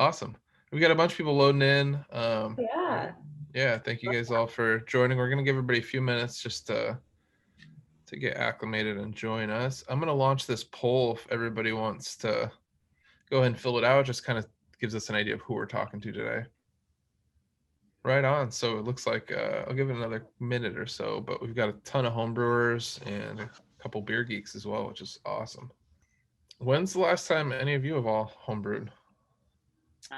Awesome. We got a bunch of people loading in. Yeah. Yeah, thank you guys all for joining. We're gonna give everybody a few minutes just to get acclimated and join us. I'm gonna launch this poll if everybody wants to go ahead and fill it out. Just kind of gives us an idea of who we're talking to today. Right on. So it looks like I'll give it another minute or so, but we've got a ton of homebrewers and a couple beer geeks as well, which is awesome. When's the last time any of you have all homebrewed?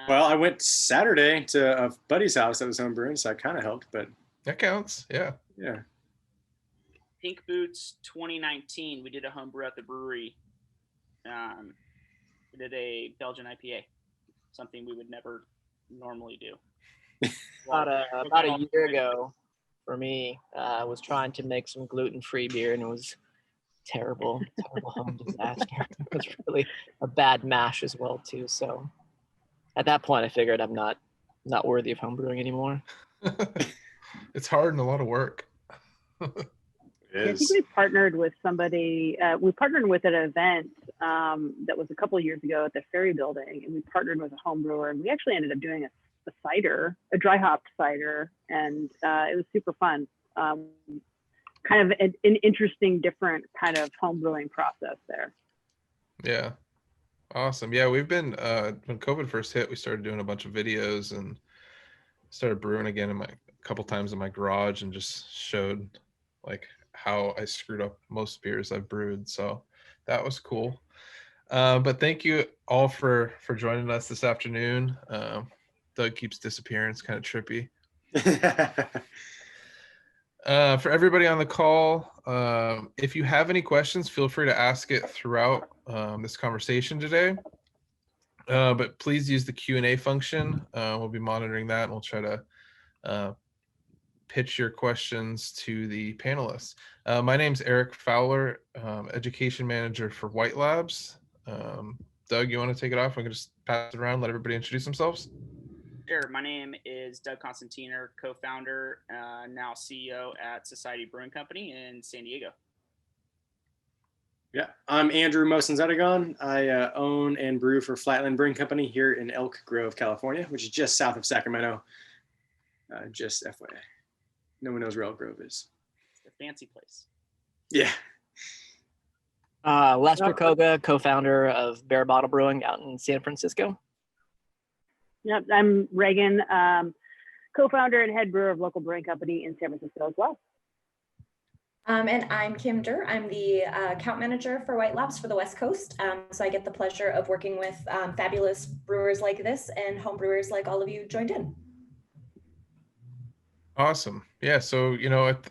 Well, I went Saturday to a buddy's house that was homebrewing, so I kind of helped, but That counts. Yeah. yeah. Pink Boots 2019, we did a homebrew at the brewery. We did a Belgian IPA, something we would never normally do. About a year ago, for me, I was trying to make some gluten-free beer, and it was terrible home disaster. It was really a bad mash as well too. So at that point, I figured I'm not worthy of homebrewing anymore. It's hard and a lot of work. It I is. think we partnered with somebody. We partnered with an event that was a couple of years ago at the Ferry Building, and we partnered with a home brewer, and we actually ended up doing a cider, a dry hopped cider, and it was super fun. Kind of an interesting, different kind of home brewing process there. Yeah. Awesome. Yeah, we've been when COVID first hit, we started doing a bunch of videos and started brewing again a couple times in my garage and just showed like how I screwed up most beers I've brewed. So that was cool. But thank you all for joining us this afternoon. Doug keeps disappearing. It's kind of trippy. For everybody on the call, if you have any questions, feel free to ask it throughout this conversation today. But please use the Q&A function. We'll be monitoring that, and we'll try to pitch your questions to the panelists. My name's Erik Fowler, Education Manager for White Labs. Doug, you want to take it off? I can just pass it around, let everybody introduce themselves. Sure. My name is Doug Constantiner, co-founder, now CEO at Society Brewing Company in San Diego. Yeah, I'm Andrew Mosen-Zedegon. I own and brew for Flatland Brewing Company here in Elk Grove, California, which is just south of Sacramento. Just FYI. No one knows where Elk Grove is. It's a fancy place. Yeah. Lester Koga, co-founder of Barebottle Brewing out in San Francisco. Yep, I'm Reagan, co-founder and head brewer of local brewing company in San Francisco as well. And I'm Kim Derr. I'm the account manager for White Labs for the West Coast. So I get the pleasure of working with fabulous brewers like this and home brewers like all of you joined in. Awesome. Yeah, so,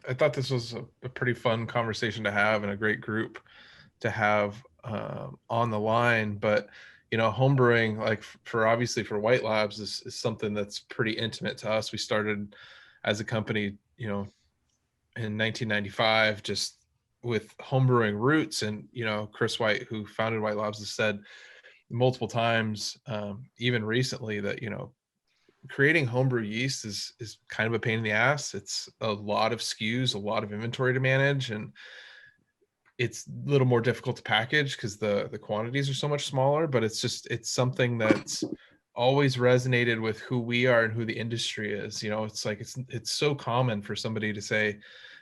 I thought this was a pretty fun conversation to have and a great group to have on the line. But, homebrewing, like for White Labs is something that's pretty intimate to us. We started as a company, in 1995, just with homebrewing roots. And, Chris White, who founded White Labs, has said multiple times, even recently, that, creating homebrew yeast is kind of a pain in the ass. It's a lot of SKUs, a lot of inventory to manage, and it's a little more difficult to package because the quantities are so much smaller. But it's something that's always resonated with who we are and who the industry is. It's like it's so common for somebody to say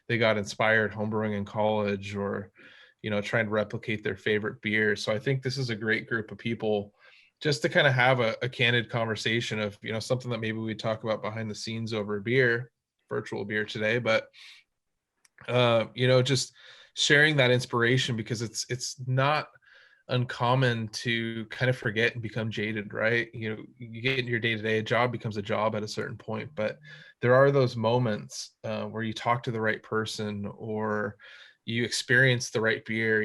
they got inspired homebrewing in college, or trying to replicate their favorite beer. So I think this is a great group of people just to kind of have a candid conversation of something that maybe we talk about behind the scenes over a beer, virtual beer today, but just sharing that inspiration, because it's not uncommon to kind of forget and become jaded, right? You get in your day-to-day, a job becomes a job at a certain point, but there are those moments where you talk to the right person or you experience the right beer.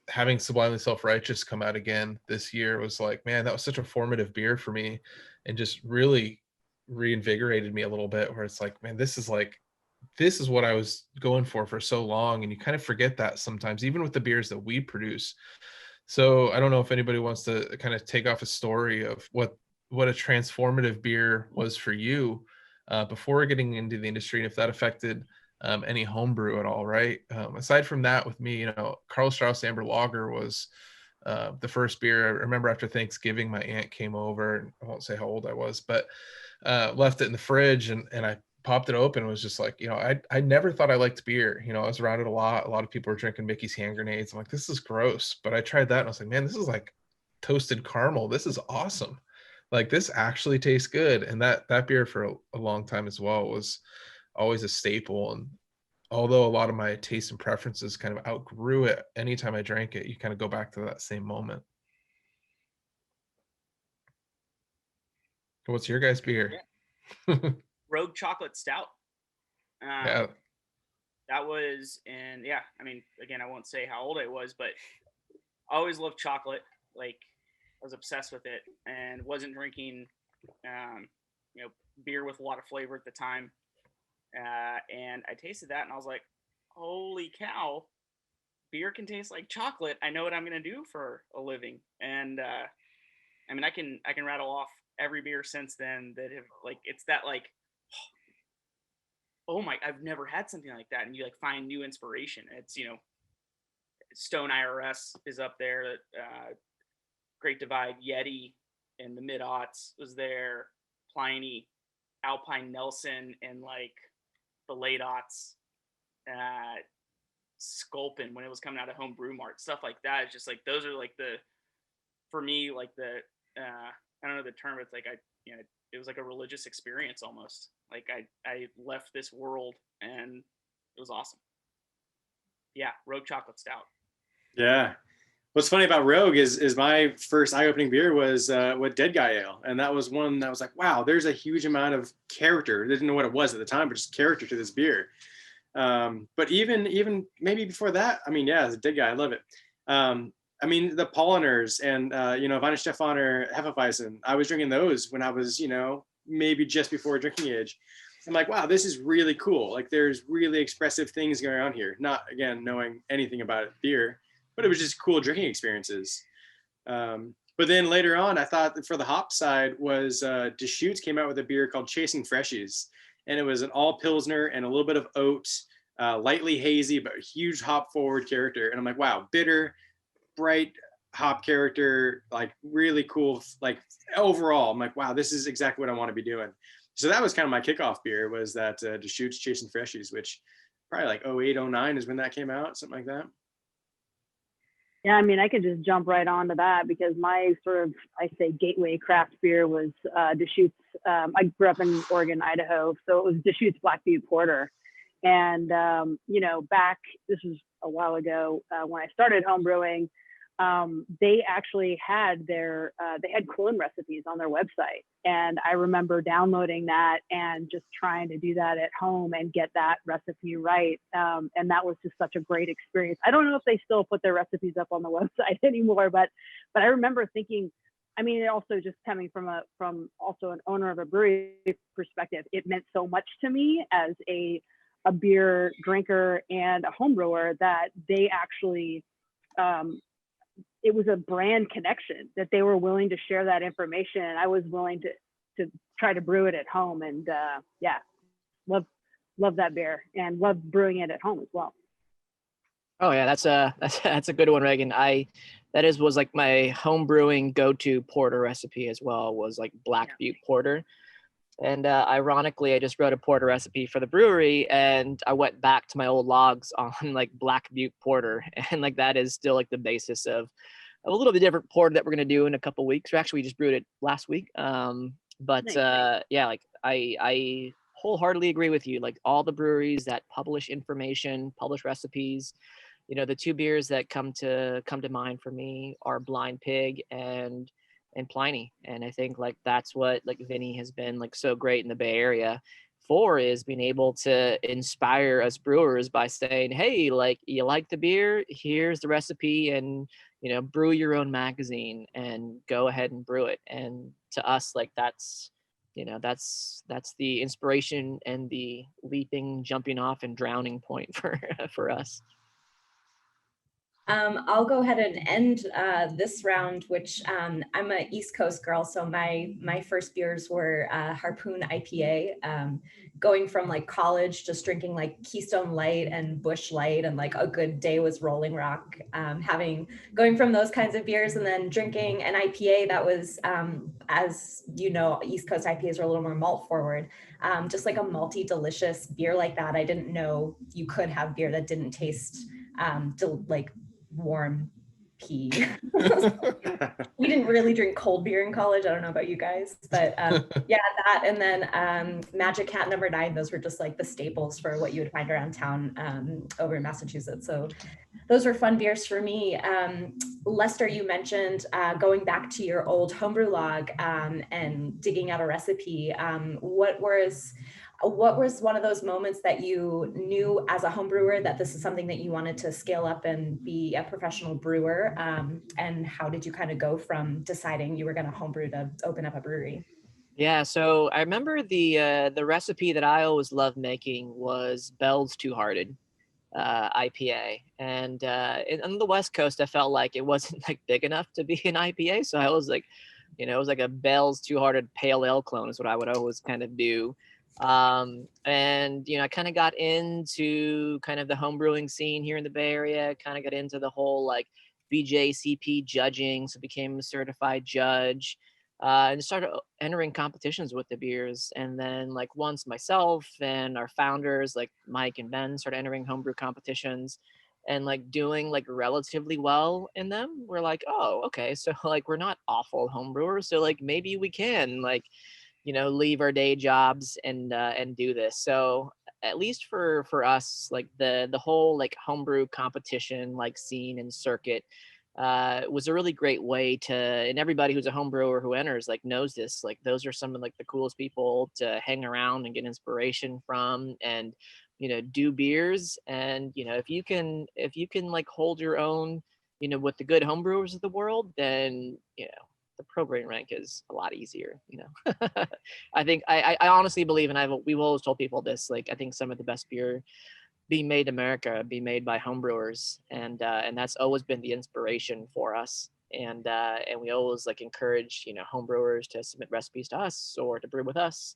Having Sublimely Self-Righteous come out again this year was like, man, that was such a formative beer for me, and just really reinvigorated me a little bit, where it's like, man, this is what I was going for so long. And you kind of forget that sometimes, even with the beers that we produce. So I don't know if anybody wants to kind of take off a story of what a transformative beer was for you before getting into the industry, and if that affected any homebrew at all, right? Aside from that, with me, Carl Strauss Amber Lager was The first beer, I remember after Thanksgiving, my aunt came over, and I won't say how old I was, but left it in the fridge, and I popped it open and was just like, I never thought I liked beer. I was around it a lot. A lot of people were drinking Mickey's hand grenades. I'm like, this is gross. But I tried that and I was like, man, this is like toasted caramel. This is awesome. Like, this actually tastes good. And that beer for a long time as well was always a staple. And although a lot of my taste and preferences kind of outgrew it, anytime I drank it, you kind of go back to that same moment. What's your guys' beer? Rogue Chocolate Stout. Yeah. That was, and yeah, I mean, again, I won't say how old I was, but I always loved chocolate. Like, I was obsessed with it, and wasn't drinking, beer with a lot of flavor at the time. And I tasted that, and I was like, holy cow, beer can taste like chocolate. I know what I'm gonna do for a living. And I mean, I can rattle off every beer since then that have, like, it's that, like, oh my, I've never had something like that. And you like find new inspiration. It's, Stone IRS is up there. Great Divide, Yeti in the mid-aughts was there. Pliny, Alpine Nelson in like the late aughts. Sculpin when it was coming out of Homebrew Mart, stuff like that. It's just like, those are like for me, like I don't know the term, it's like it was like a religious experience almost. Like I left this world and it was awesome. Yeah, Rogue Chocolate Stout. Yeah. What's funny about Rogue is my first eye-opening beer was with Dead Guy Ale, and that was one that was like, wow, there's a huge amount of character. I didn't know what it was at the time, but just character to this beer. But even maybe before that, I mean, yeah, as a Dead Guy, I love it. I mean, the Polliners and Weihenstephaner Hefeweizen, I was drinking those when I was, maybe just before drinking age. I'm like, wow, this is really cool. Like, there's really expressive things going on here. Not, again, knowing anything about beer, but it was just cool drinking experiences. But then later on, I thought that for the hop side was Deschutes came out with a beer called Chasing Freshies. And it was an all Pilsner and a little bit of oat, lightly hazy, but huge hop forward character. And I'm like, wow, bitter, bright hop character, like really cool. Like, overall, I'm like, wow, this is exactly what I want to be doing. So that was kind of my kickoff beer, was that Deschutes Chasing Freshies, which probably like 08, 09 is when that came out, something like that. Yeah, I mean, I could just jump right onto that because my sort of, I say, gateway craft beer was Deschutes. I grew up in Oregon, Idaho, so it was Deschutes Blackvue Porter. And, back, this was a while ago, when I started homebrewing, they actually had they had clone recipes on their website. And I remember downloading that and just trying to do that at home and get that recipe right. And that was just such a great experience. I don't know if they still put their recipes up on the website anymore, but I remember thinking, I mean, it also just coming from also an owner of a brewery perspective, it meant so much to me as a beer drinker and a home brewer that they actually, it was a brand connection that they were willing to share that information. And I was willing to try to brew it at home. And love that beer and love brewing it at home as well. Oh yeah, that's a good one, Reagan. Was like my home brewing go-to porter recipe as well, was like Blackvue Porter. And ironically, I just wrote a porter recipe for the brewery, and I went back to my old logs on like Blackvue Porter, and like that is still like the basis of a little bit different porter that we're gonna do in a couple weeks. Actually, we just brewed it last week. Nice. Like I wholeheartedly agree with you. Like, all the breweries that publish information, publish recipes, the two beers that come to mind for me are Blind Pig and Pliny. And I think like that's what like Vinny has been like so great in the Bay Area for, is being able to inspire us brewers by saying, hey, like, you like the beer, here's the recipe, and brew your own magazine and go ahead and brew it. And to us, like, that's the inspiration and the leaping, jumping off and drowning point for us. I'll go ahead and end this round, which I'm an East Coast girl, so my first beers were Harpoon IPA. Going from like college, just drinking like Keystone Light and Busch Light, and like a good day was Rolling Rock. Going from those kinds of beers, and then drinking an IPA that was, as you know, East Coast IPAs are a little more malt forward. Just like a malty, delicious beer like that. I didn't know you could have beer that didn't taste like warm pee. We didn't really drink cold beer in college. I don't know about you guys, but yeah, that. And then Magic Cat number 9, those were just like the staples for what you would find around town over in Massachusetts. So those were fun beers for me. Lester, you mentioned going back to your old homebrew log and digging out a recipe. What was one of those moments that you knew as a home brewer that this is something that you wanted to scale up and be a professional brewer? And how did you kind of go from deciding you were going to homebrew to open up a brewery? Yeah, so I remember the recipe that I always loved making was Bell's Two Hearted IPA, and on the West Coast, I felt like it wasn't like big enough to be an IPA, so I was like, it was like a Bell's Two Hearted Pale Ale clone is what I would always kind of do. And I kind of got into kind of the home brewing scene here in the Bay Area, kind of got into the whole like BJCP judging, so became a certified judge, and started entering competitions with the beers. And then like once myself and our founders like Mike and Ben started entering homebrew competitions and like doing like relatively well in them, we're like, oh, okay, so like we're not awful homebrewers, so like maybe we can like leave our day jobs and do this. So at least for us, like the whole like homebrew competition like scene and circuit was a really great way to, and everybody who's a home brewer who enters like knows this, like those are some of like the coolest people to hang around and get inspiration from, and do beers. And if you can like hold your own with the good home brewers of the world, then the pro brewing rank is a lot easier. I think I honestly believe, and we've always told people this, like I think some of the best beer being made in America be made by homebrewers, and that's always been the inspiration for us. And we always like encourage homebrewers to submit recipes to us or to brew with us,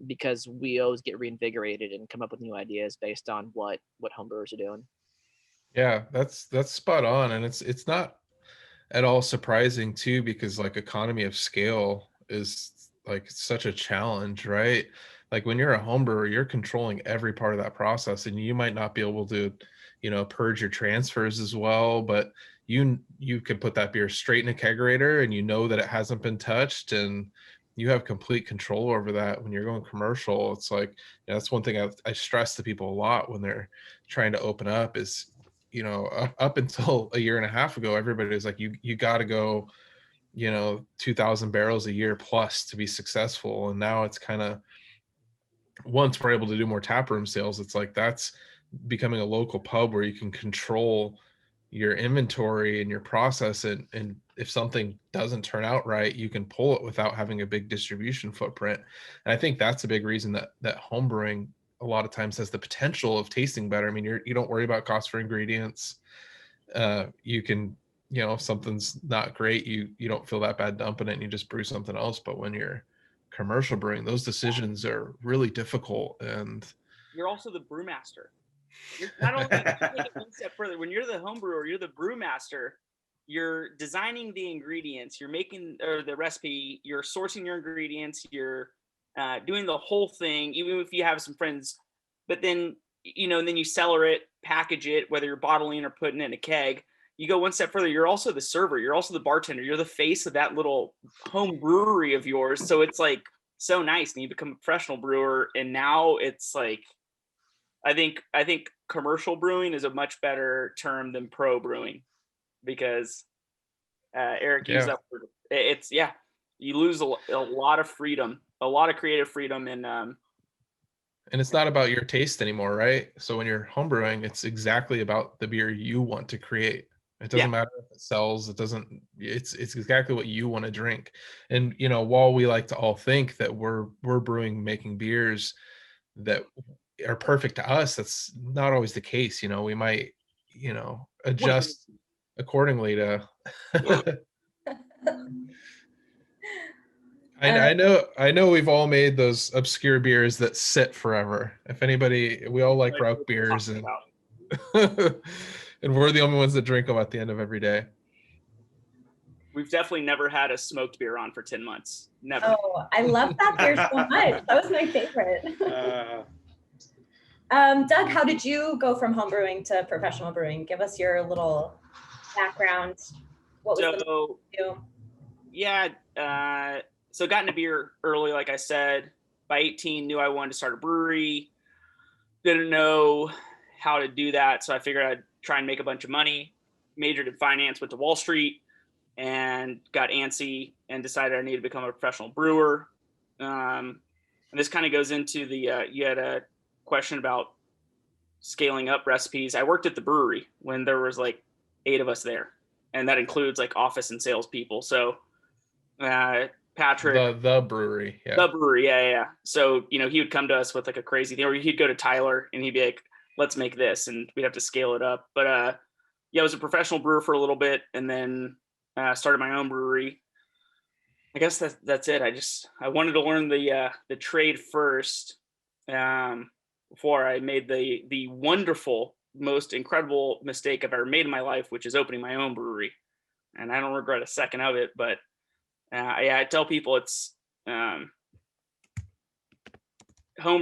because we always get reinvigorated and come up with new ideas based on what homebrewers are doing. Yeah, that's spot on, and it's not at all surprising too, because like economy of scale is like such a challenge, right? Like when you're a home brewer, you're controlling every part of that process, and you might not be able to purge your transfers as well, but you could put that beer straight in a kegerator and that it hasn't been touched, and you have complete control over that. When you're going commercial, it's like that's one thing I stress to people a lot when they're trying to open up is up until a year and a half ago, everybody was like, you got to go, 2,000 barrels a year plus to be successful. And now it's kind of, once we're able to do more taproom sales, it's like that's becoming a local pub where you can control your inventory and your process. And if something doesn't turn out right, you can pull it without having a big distribution footprint. And I think that's a big reason that homebrewing a lot of times has the potential of tasting better. I mean, you don't worry about cost for ingredients. You can, if something's not great, you don't feel that bad dumping it and you just brew something else. But when you're commercial brewing, those decisions are really difficult. And you're also the brewmaster. You're not only take it one step further, when you're the home brewer, you're the brewmaster. You're designing the ingredients, you're making the recipe, you're sourcing your ingredients, you're doing the whole thing, even if you have some friends. But then then you cellar it, package it, whether you're bottling or putting it in a keg. You go one step further, you're also the server, you're also the bartender, you're the face of that little home brewery of yours. So it's like so nice, and you become a professional brewer. And now it's like, I think commercial brewing is a much better term than pro brewing, because Erik used that word. It's you lose a lot of freedom, a lot of creative freedom, and it's not about your taste anymore, right? So when you're homebrewing, it's exactly about the beer you want to create. It doesn't matter if it sells. It's exactly what you want to drink. And while we like to all think that we're making beers that are perfect to us, that's not always the case. We might you know, adjust accordingly to. I know we've all made those obscure beers that sit forever. If anybody, we all like rock beers, and and we're the only ones that drink them at the end of every day. We've definitely never had a smoked beer on for 10 months. Never. Oh, I love that beer so much. That was my favorite. Doug, how did you go from home brewing to professional brewing? Give us your little background. What was the you? Yeah, so got into beer early, like I said. By 18, knew I wanted to start a brewery. Didn't know how to do that, so I figured I'd try and make a bunch of money. Majored in finance, went to Wall Street, and got antsy and decided I needed to become a professional brewer. And this kind of goes into the, you had a question about scaling up recipes. I worked at the brewery when there was like 8 of us there, and that includes like office and salespeople. So Patrick, the brewery, the brewery, yeah. So, you know, he would come to us with like a crazy thing, or he'd go to Tyler and he'd be like, let's make this, and we'd have to scale it up. But yeah, I was a professional brewer for a little bit, and then started my own brewery. I guess that's it. I wanted to learn the trade first before I made the wonderful, most incredible mistake I've ever made in my life, which is opening my own brewery. And I don't regret a second of it. But yeah, I tell people it's home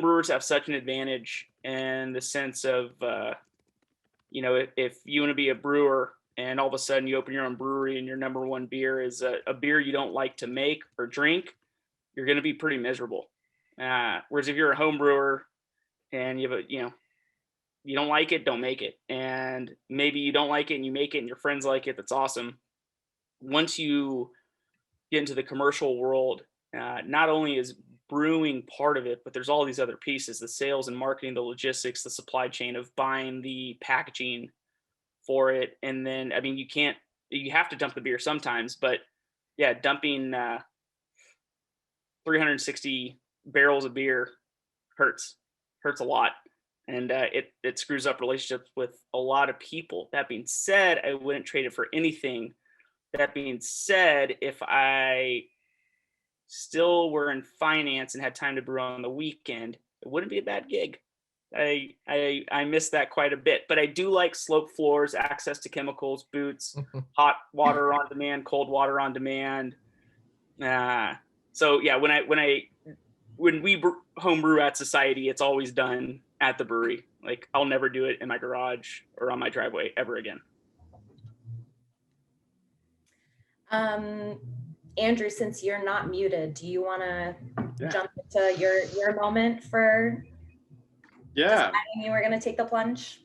brewers have such an advantage in the sense of you know, if you want to be a brewer and all of a sudden you open your own brewery and your number one beer is a beer you don't like to make or drink, you're going to be pretty miserable. Whereas if you're a home brewer and you have you don't like it, don't make it. And maybe you don't like it and you make it and your friends like it, that's awesome. Once you get into the commercial world, not only is brewing part of it, but there's all these other pieces, the sales and marketing, the logistics, the supply chain of buying the packaging for it. And then, I mean, you have to dump the beer sometimes, but yeah, dumping 360 barrels of beer hurts a lot. And it screws up relationships with a lot of people. That being said, I wouldn't trade it for anything. That being said, if I still were in finance and had time to brew on the weekend, it wouldn't be a bad gig. I miss that quite a bit, but I do like slope floors, access to chemicals, boots, hot water on demand, cold water on demand. So yeah, when we homebrew at Society, it's always done at the brewery. Like I'll never do it in my garage or on my driveway ever again. Andrew, since you're not muted, do you want to jump into your moment for deciding you were going to take the plunge?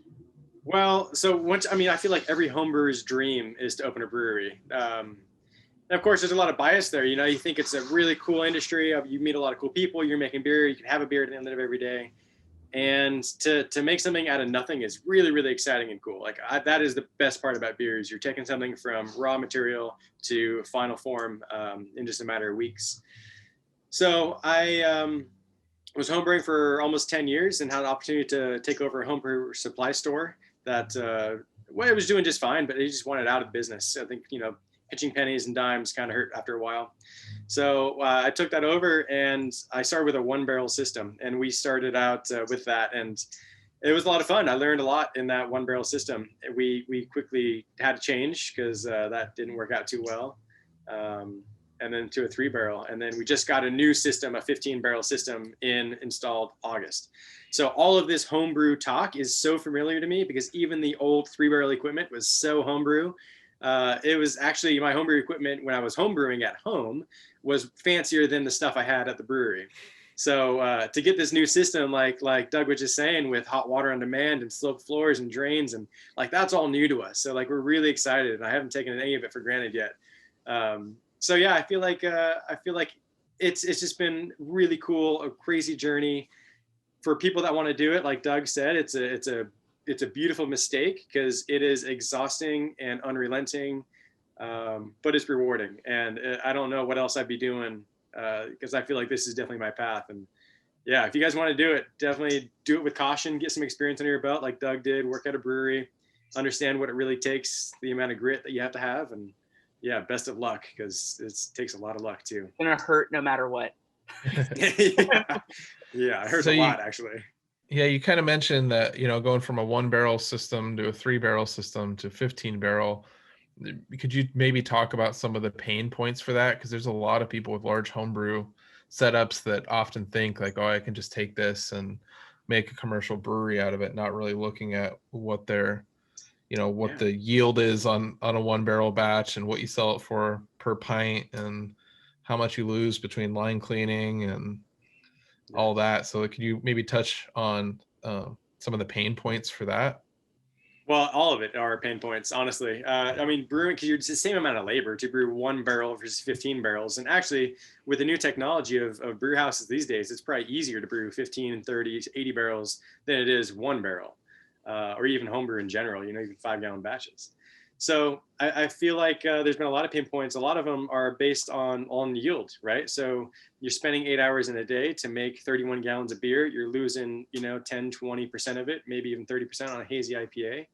Well, so I feel like every home brewer's dream is to open a brewery. And of course, there's a lot of bias there. You know, you think it's a really cool industry. You meet a lot of cool people. You're making beer. You can have a beer at the end of every day. And to make something out of nothing is really, really exciting and cool. Like that is the best part about beer is you're taking something from raw material to final form in just a matter of weeks. So I was homebrewing for almost 10 years and had an opportunity to take over a homebrew supply store that it was doing just fine, but they just wanted out of business. I think, you know, pitching pennies and dimes kind of hurt after a while. So I took that over and I started with a 1-barrel system, and we started out with that, and it was a lot of fun. I learned a lot in that 1-barrel system. We quickly had to change because that didn't work out too well. And then to a 3-barrel. And then we just got a new system, a 15-barrel system installed August. So all of this homebrew talk is so familiar to me because even the old 3-barrel equipment was so homebrew. It was actually my homebrew equipment when I was homebrewing at home was fancier than the stuff I had at the brewery. So to get this new system, like Doug was just saying, with hot water on demand and sloped floors and drains, and like that's all new to us. So like we're really excited, and I haven't taken any of it for granted yet. So yeah, I feel like it's just been really cool, a crazy journey for people that want to do it. Like Doug said, it's a beautiful mistake because it is exhausting and unrelenting, but it's rewarding. And I don't know what else I'd be doing because I feel like this is definitely my path. And yeah, if you guys want to do it, definitely do it with caution, get some experience under your belt like Doug did, work at a brewery, understand what it really takes, the amount of grit that you have to have, and yeah, best of luck, because it takes a lot of luck too. It's gonna hurt no matter what. Yeah, yeah, it hurts a lot actually. Yeah, you kind of mentioned that, going from a 1-barrel system to a 3-barrel system to 15-barrel. Could you maybe talk about some of the pain points for that? Because there's a lot of people with large homebrew setups that often think like, oh, I can just take this and make a commercial brewery out of it, not really looking at what their, what the yield is on a 1-barrel batch and what you sell it for per pint and how much you lose between line cleaning and all that. So could you maybe touch on some of the pain points for that? Well, all of it are pain points, honestly. I mean, brewing, because it's the same amount of labor to brew 1 barrel versus 15 barrels. And actually, with the new technology of brew houses these days, it's probably easier to brew 15, 30, 80 barrels than it is 1 barrel, or even homebrew in general, even 5-gallon batches. So I feel like there's been a lot of pain points. A lot of them are based on yield, right? So you're spending 8 hours in a day to make 31 gallons of beer. You're losing, 10, 20% of it, maybe even 30% on a hazy IPA.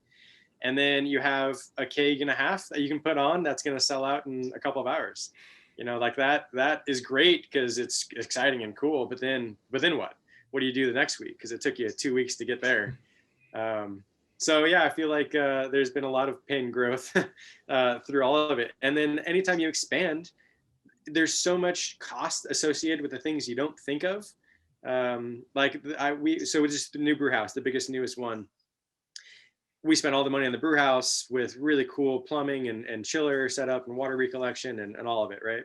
And then you have a keg and a half that you can put on that's going to sell out in a couple of hours. Like that is great because it's exciting and cool. But then what? What do you do the next week? Because it took you 2 weeks to get there. So yeah, I feel like there's been a lot of pain growth through all of it. And then anytime you expand, there's so much cost associated with the things you don't think of. So just the new brew house, the biggest, newest one. We spent all the money on the brew house with really cool plumbing and chiller setup and water recollection and all of it, right?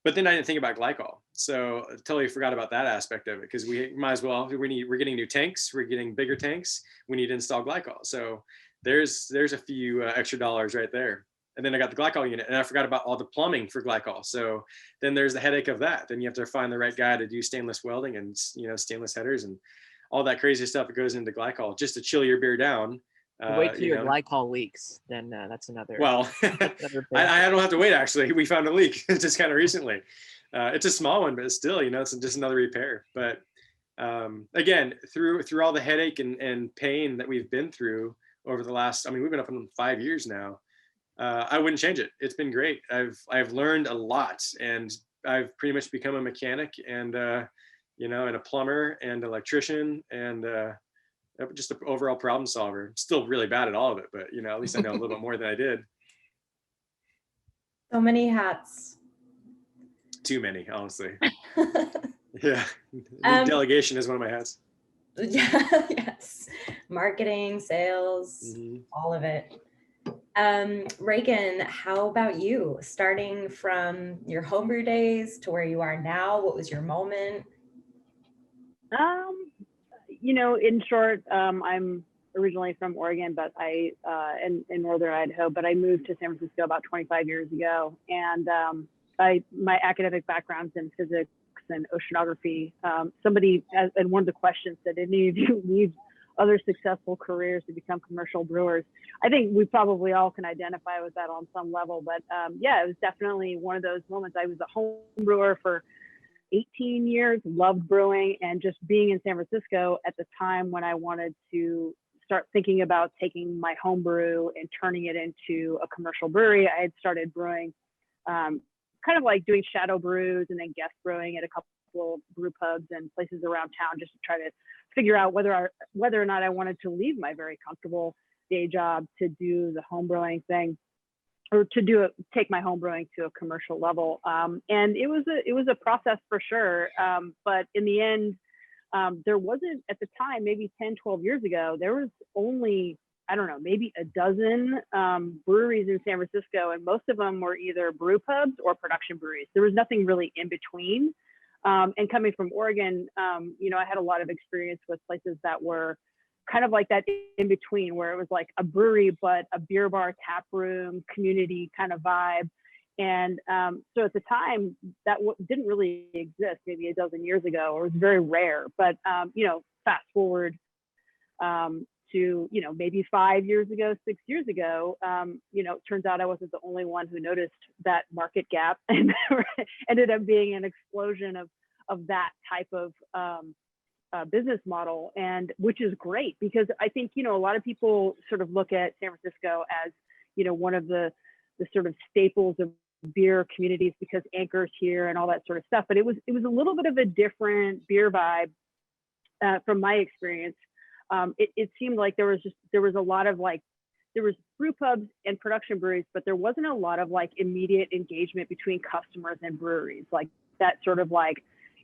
But then I didn't think about glycol. So I totally forgot about that aspect of it, because we might as well, we're getting new tanks, we're getting bigger tanks, we need to install glycol. So there's a few extra dollars right there. And then I got the glycol unit, and I forgot about all the plumbing for glycol. So then there's the headache of that. Then you have to find the right guy to do stainless welding and stainless headers and all that crazy stuff that goes into glycol just to chill your beer down. Wait till your glycol leaks, then that's another. Well, I don't have to wait. Actually, we found a leak just kind of recently. It's a small one, but it's still, it's just another repair. But again, through all the headache and pain that we've been through over the last, we've been up in 5 years now. I wouldn't change it. It's been great. I've learned a lot, and I've pretty much become a mechanic and and a plumber and electrician and just an overall problem solver. Still really bad at all of it, but at least I know a little bit more than I did. So many hats. Too many, honestly. Yeah. Delegation is one of my hats. Yeah, yes. Marketing, sales, all of it. Reagan, how about you? Starting from your homebrew days to where you are now, what was your moment? In short, I'm originally from Oregon, but in northern Idaho, but I moved to San Francisco about 25 years ago. And my academic background's in physics and oceanography. Somebody, and one of the questions said, did any of you leave other successful careers to become commercial brewers? I think we probably all can identify with that on some level, but yeah, it was definitely one of those moments. I was a home brewer for 18 years, loved brewing, and just being in San Francisco at the time when I wanted to start thinking about taking my home brew and turning it into a commercial brewery. I had started brewing, kind of like doing shadow brews and then guest brewing at a couple of brew pubs and places around town, just to try to figure out whether or not I wanted to leave my very comfortable day job to do the home brewing thing, or to take my home brewing to a commercial level. And it was a process for sure. But in the end, there wasn't, at the time, maybe 10, 12 years ago, there was only, I don't know, maybe a dozen breweries in San Francisco, and most of them were either brew pubs or production breweries. There was nothing really in between. And coming from Oregon, I had a lot of experience with places that were kind of like that in between, where it was like a brewery, but a beer bar, tap room, community kind of vibe. And so at the time, that didn't really exist maybe a dozen years ago, or it was very rare. But, fast forward to, maybe 5 years ago, 6 years ago, it turns out I wasn't the only one who noticed that market gap, and there ended up being an explosion of that type of business model, and which is great, because I think, you know, a lot of people sort of look at San Francisco as, you know, one of the sort of staples of beer communities because Anchor's here and all that sort of stuff. But it was a little bit of a different beer vibe from my experience. It seemed like there was a lot of like, there was brew pubs and production breweries, but there wasn't a lot of like immediate engagement between customers and breweries, like that sort of like,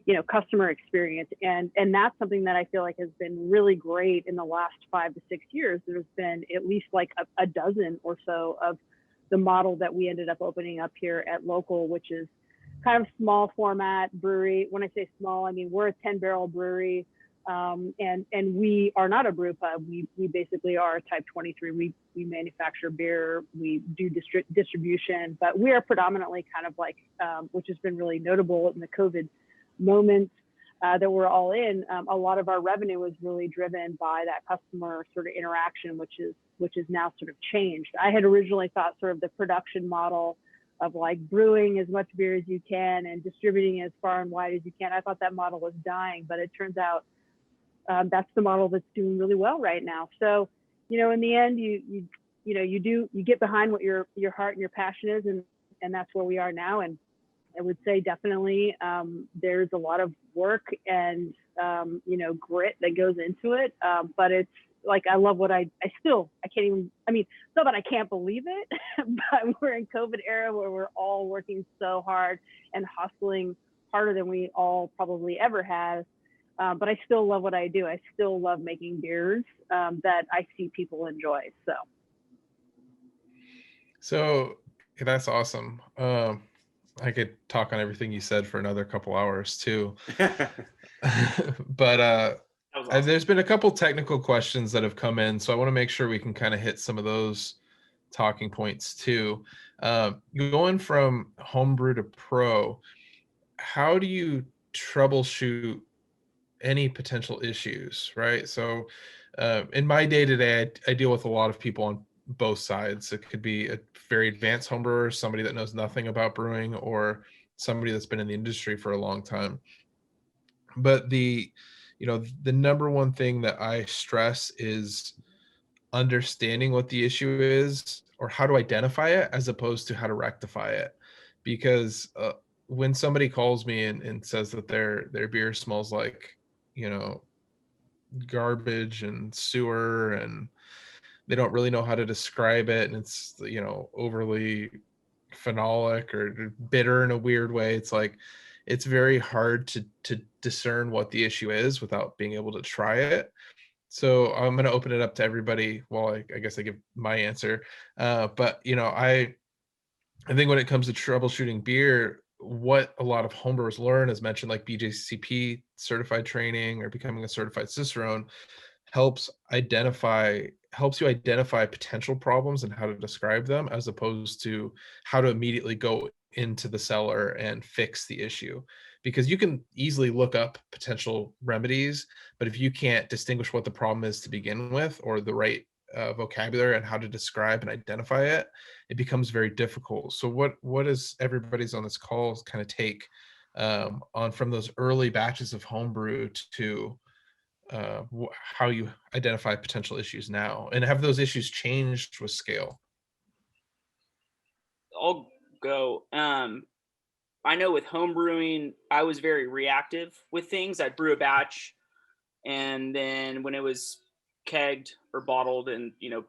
you know, customer experience. And that's something that I feel like has been really great in the last 5 to 6 years. There's been at least like a dozen or so of the model that we ended up opening up here at Local, which is kind of small format brewery. When I say small, I mean, we're a 10-barrel brewery. And we are not a brew pub. We basically are type 23. We manufacture beer, we do distribution, but we are predominantly kind of like, which has been really notable in the COVID moment that we're all in. A lot of our revenue was really driven by that customer sort of interaction, which is now sort of changed. I had originally thought sort of the production model of like brewing as much beer as you can and distributing as far and wide as you can. I thought that model was dying, but it turns out that's the model that's doing really well right now. So, you know, in the end, you get behind what your heart and your passion is, and that's where we are now. And I would say definitely there's a lot of work and you know, grit that goes into it. But it's like, I love what I can't even, I mean, it's not that I can't believe it, but we're in COVID era where we're all working so hard and hustling harder than we all probably ever have. But I still love what I do. I still love making beers that I see people enjoy. So that's awesome. I could talk on everything you said for another couple hours too. But awesome. There's been a couple technical questions that have come in, so I want to make sure we can kind of hit some of those talking points too. Going from homebrew to pro, how do you troubleshoot any potential issues, right? So in my day-to-day, I deal with a lot of people on both sides. It could be a very advanced homebrewer, somebody that knows nothing about brewing, or somebody that's been in the industry for a long time. But the number one thing that I stress is understanding what the issue is or how to identify it as opposed to how to rectify it. Because when somebody calls me and says that their beer smells like, you know, garbage and sewer, and they don't really know how to describe it, and it's, you know, overly phenolic or bitter in a weird way, it's like, it's very hard to discern what the issue is without being able to try it. So I'm going to open it up to everybody. Well, I guess I give my answer, but you know, I think when it comes to troubleshooting beer, what a lot of homebrewers learn, as mentioned, like BJCP certified training or becoming a certified Cicerone, helps you identify potential problems and how to describe them, as opposed to how to immediately go into the cellar and fix the issue. Because you can easily look up potential remedies, but if you can't distinguish what the problem is to begin with, or the right vocabulary and how to describe and identify it, it becomes very difficult. So what is everybody's on this call kind of take on from those early batches of homebrew to how you identify potential issues now, and have those issues changed with scale? I'll go. I know with homebrewing, I was very reactive with things. I'd brew a batch, and then when it was kegged or bottled, and you know,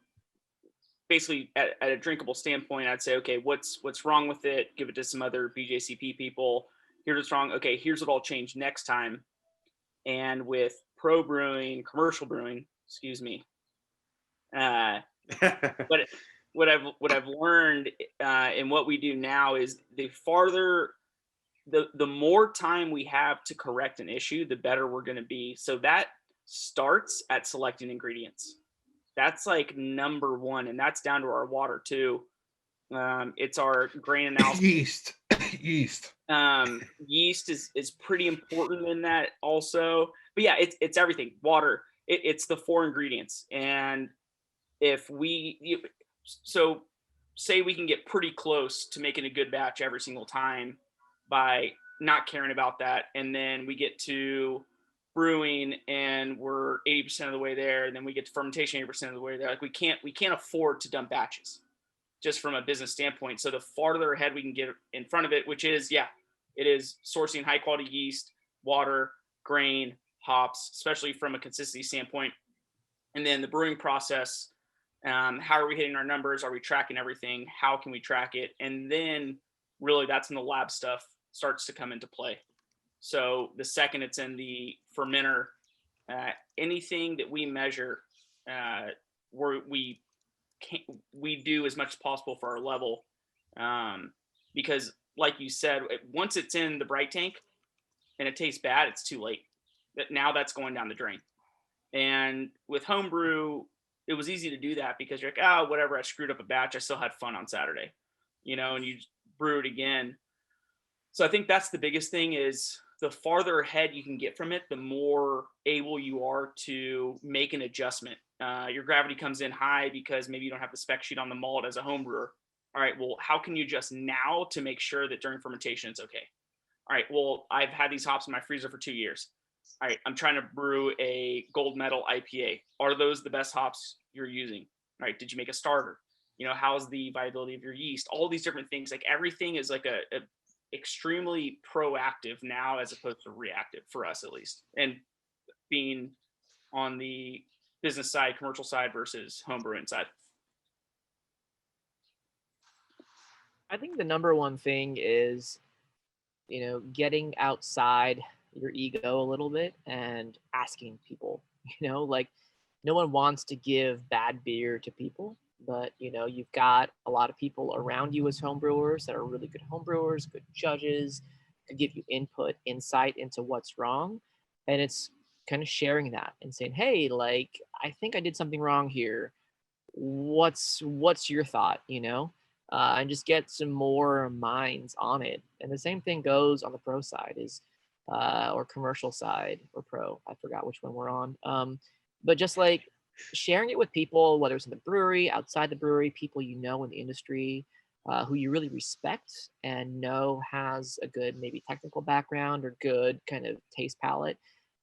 basically at a drinkable standpoint, I'd say, okay, what's wrong with it? Give it to some other BJCP people. Here's what's wrong. Okay, here's what I'll change next time. And with pro brewing, commercial brewing, excuse me, what I've learned and what we do now is the more time we have to correct an issue, the better we're going to be. So that starts at selecting ingredients. That's like number one, and that's down to our water too. It's our grain analysis. Yeast. Yeast is pretty important in that also. But yeah, it's everything. Water. It's the 4 ingredients, and if so say we can get pretty close to making a good batch every single time by not caring about that, and then we get to brewing and we're 80% of the way there, and then we get to fermentation 80% of the way there. Like we can't afford to dump batches just from a business standpoint. So the farther ahead we can get in front of it, which is, it is sourcing high quality yeast, water, grain, hops, especially from a consistency standpoint. And then the brewing process, how are we hitting our numbers? Are we tracking everything? How can we track it? And then really that's when the lab stuff starts to come into play. So the second it's in the fermenter, anything that we measure, we do as much as possible for our level, because like you said, once it's in the bright tank and it tastes bad, it's too late. Now that's going down the drain. And with homebrew, it was easy to do that because you're like, oh, whatever, I screwed up a batch, I still had fun on Saturday, and you brew it again. So I think that's the biggest thing, is the farther ahead you can get from it, the more able you are to make an adjustment. Your gravity comes in high because maybe you don't have the spec sheet on the malt as a home brewer. All right, well, how can you adjust now to make sure that during fermentation it's okay? All right, well, I've had these hops in my freezer for 2 years. All right, I'm trying to brew a gold medal IPA. Are those the best hops you're using? All right, did you make a starter? How's the viability of your yeast? All these different things, like everything is like a extremely proactive now as opposed to reactive, for us at least. And being on the business side, commercial side versus homebrewing side. I think the number one thing is, getting outside your ego a little bit and asking people, like no one wants to give bad beer to people, but you've got a lot of people around you as homebrewers that are really good homebrewers, good judges, could give you insight into what's wrong. And it's kind of sharing that and saying, hey, like, I think I did something wrong here. What's your thought, and just get some more minds on it. And the same thing goes on the pro side or commercial side or pro. I forgot which one we're on. But just like sharing it with people, whether it's in the brewery, outside the brewery, people in the industry, who you really respect and know has a good maybe technical background or good kind of taste palette,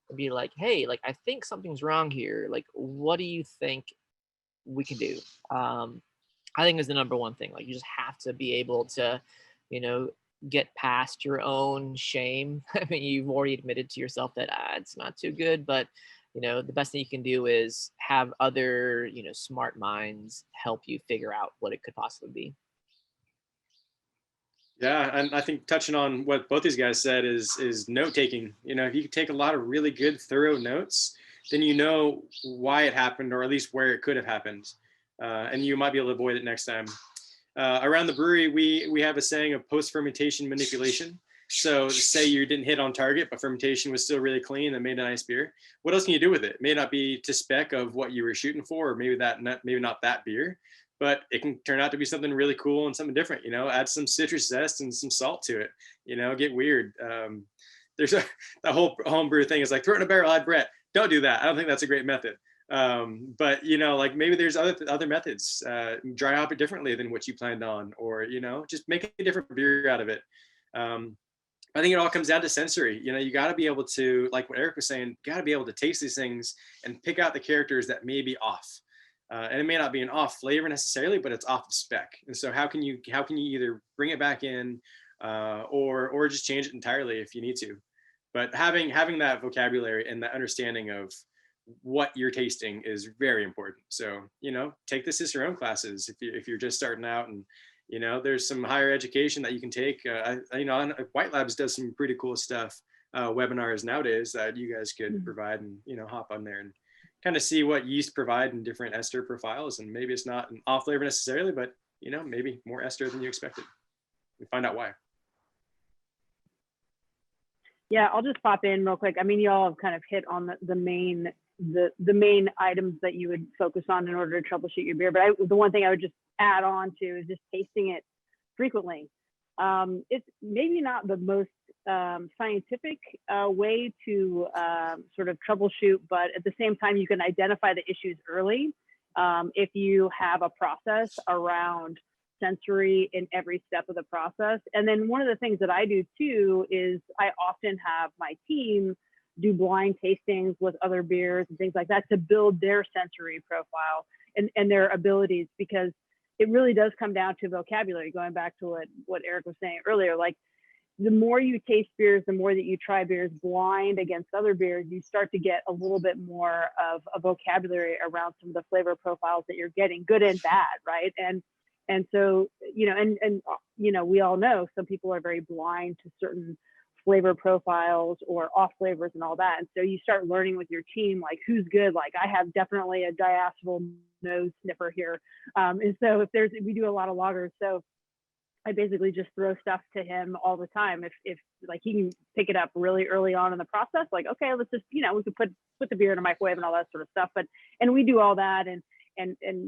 and be like, hey, like I think something's wrong here. Like, what do you think we can do? I think is the number one thing. Like you just have to be able to, get past your own shame. I mean, you've already admitted to yourself that it's not too good, but the best thing you can do is have other, smart minds help you figure out what it could possibly be. Yeah, and I think touching on what both these guys said is note taking. If you take a lot of really good, thorough notes, then you know why it happened, or at least where it could have happened, and you might be able to avoid it next time. Around the brewery, we have a saying of post-fermentation manipulation. So say you didn't hit on target, but fermentation was still really clean and made a nice beer. What else can you do with it? It may not be to spec of what you were shooting for, or maybe not that beer, but it can turn out to be something really cool and something different. Add some citrus zest and some salt to it. Get weird. There's the whole homebrew thing is like throw it in a barrel, add Brett. Don't do that. I don't think that's a great method. But like maybe there's other methods. Dry hop it differently than what you planned on, or just make a different beer out of it. I think it all comes down to sensory. You got to be able to, like what Erik was saying, got to be able to taste these things and pick out the characters that may be off. And it may not be an off flavor necessarily, but it's off the spec. And so how can you either bring it back in, or just change it entirely if you need to. But having that vocabulary and that understanding of what you're tasting is very important. So take the cicerone classes if you're just starting out, and there's some higher education that you can take. White Labs does some pretty cool stuff, webinars nowadays that you guys could provide, and hop on there and kind of see what yeast provide in different ester profiles. And maybe it's not an off flavor necessarily, but maybe more ester than you expected. And find out why. Yeah, I'll just pop in real quick. I mean, you all have kind of hit on the main items that you would focus on in order to troubleshoot your beer. But the one thing I would just add on to is just tasting it frequently. It's maybe not the most scientific way to sort of troubleshoot, but at the same time, you can identify the issues early if you have a process around sensory in every step of the process. And then one of the things that I do too is I often have my team do blind tastings with other beers and things like that to build their sensory profile and their abilities, because it really does come down to vocabulary, going back to what Erik was saying earlier. Like, the more you taste beers, the more that you try beers blind against other beers, you start to get a little bit more of a vocabulary around some of the flavor profiles that you're getting, good and bad, right? And so, we all know some people are very blind to certain flavor profiles or off flavors and all that. And so you start learning with your team, like, who's good. Like, I have definitely a diacetyl nose sniffer here. And so we do a lot of lagers. So I basically just throw stuff to him all the time. If like, he can pick it up really early on in the process, like, okay, let's just, we could put the beer in a microwave and all that sort of stuff. And we do all that and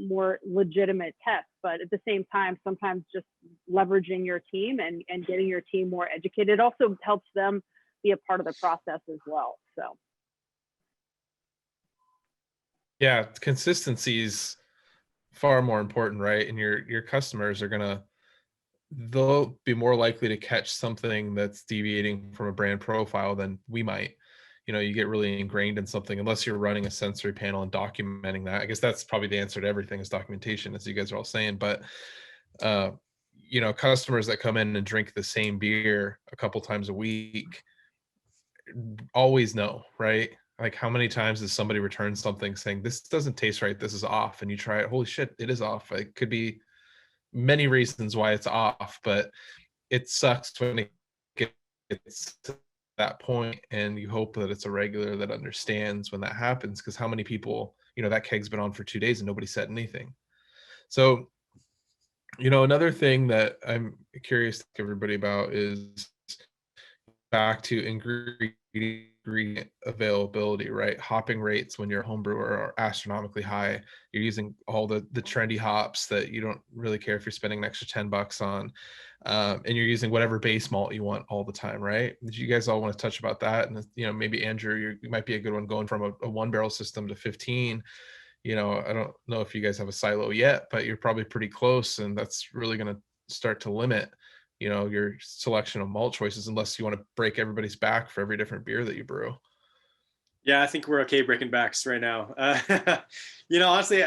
more legitimate tests. But at the same time, sometimes just leveraging your team and getting your team more educated also helps them be a part of the process as well. So. Yeah, consistency is far more important, right? And your customers they'll be more likely to catch something that's deviating from a brand profile than we might. You get really ingrained in something unless you're running a sensory panel and documenting that. I guess that's probably the answer to everything, is documentation, as you guys are all saying. But customers that come in and drink the same beer a couple times a week always know, right? Like, how many times does somebody return something saying, this doesn't taste right, this is off, and you try it, holy shit, it is off. It could be many reasons why it's off, but it sucks when it gets to that point, and you hope that it's a regular that understands when that happens, because how many people, that keg's been on for 2 days and nobody said anything. So, another thing that I'm curious to ask everybody about is back to ingredient availability, right? Hopping rates when you're a home brewer are astronomically high. You're using all the trendy hops that you don't really care if you're spending an extra $10 on, and you're using whatever base malt you want all the time, right? Did you guys all want to touch about that? And maybe Andrew, you might be a good one, going from a 1-barrel system to 15. I don't know if you guys have a silo yet, but you're probably pretty close, and that's really going to start to limit your selection of malt choices, unless you want to break everybody's back for every different beer that you brew. Yeah, I think we're okay breaking backs right now. Honestly,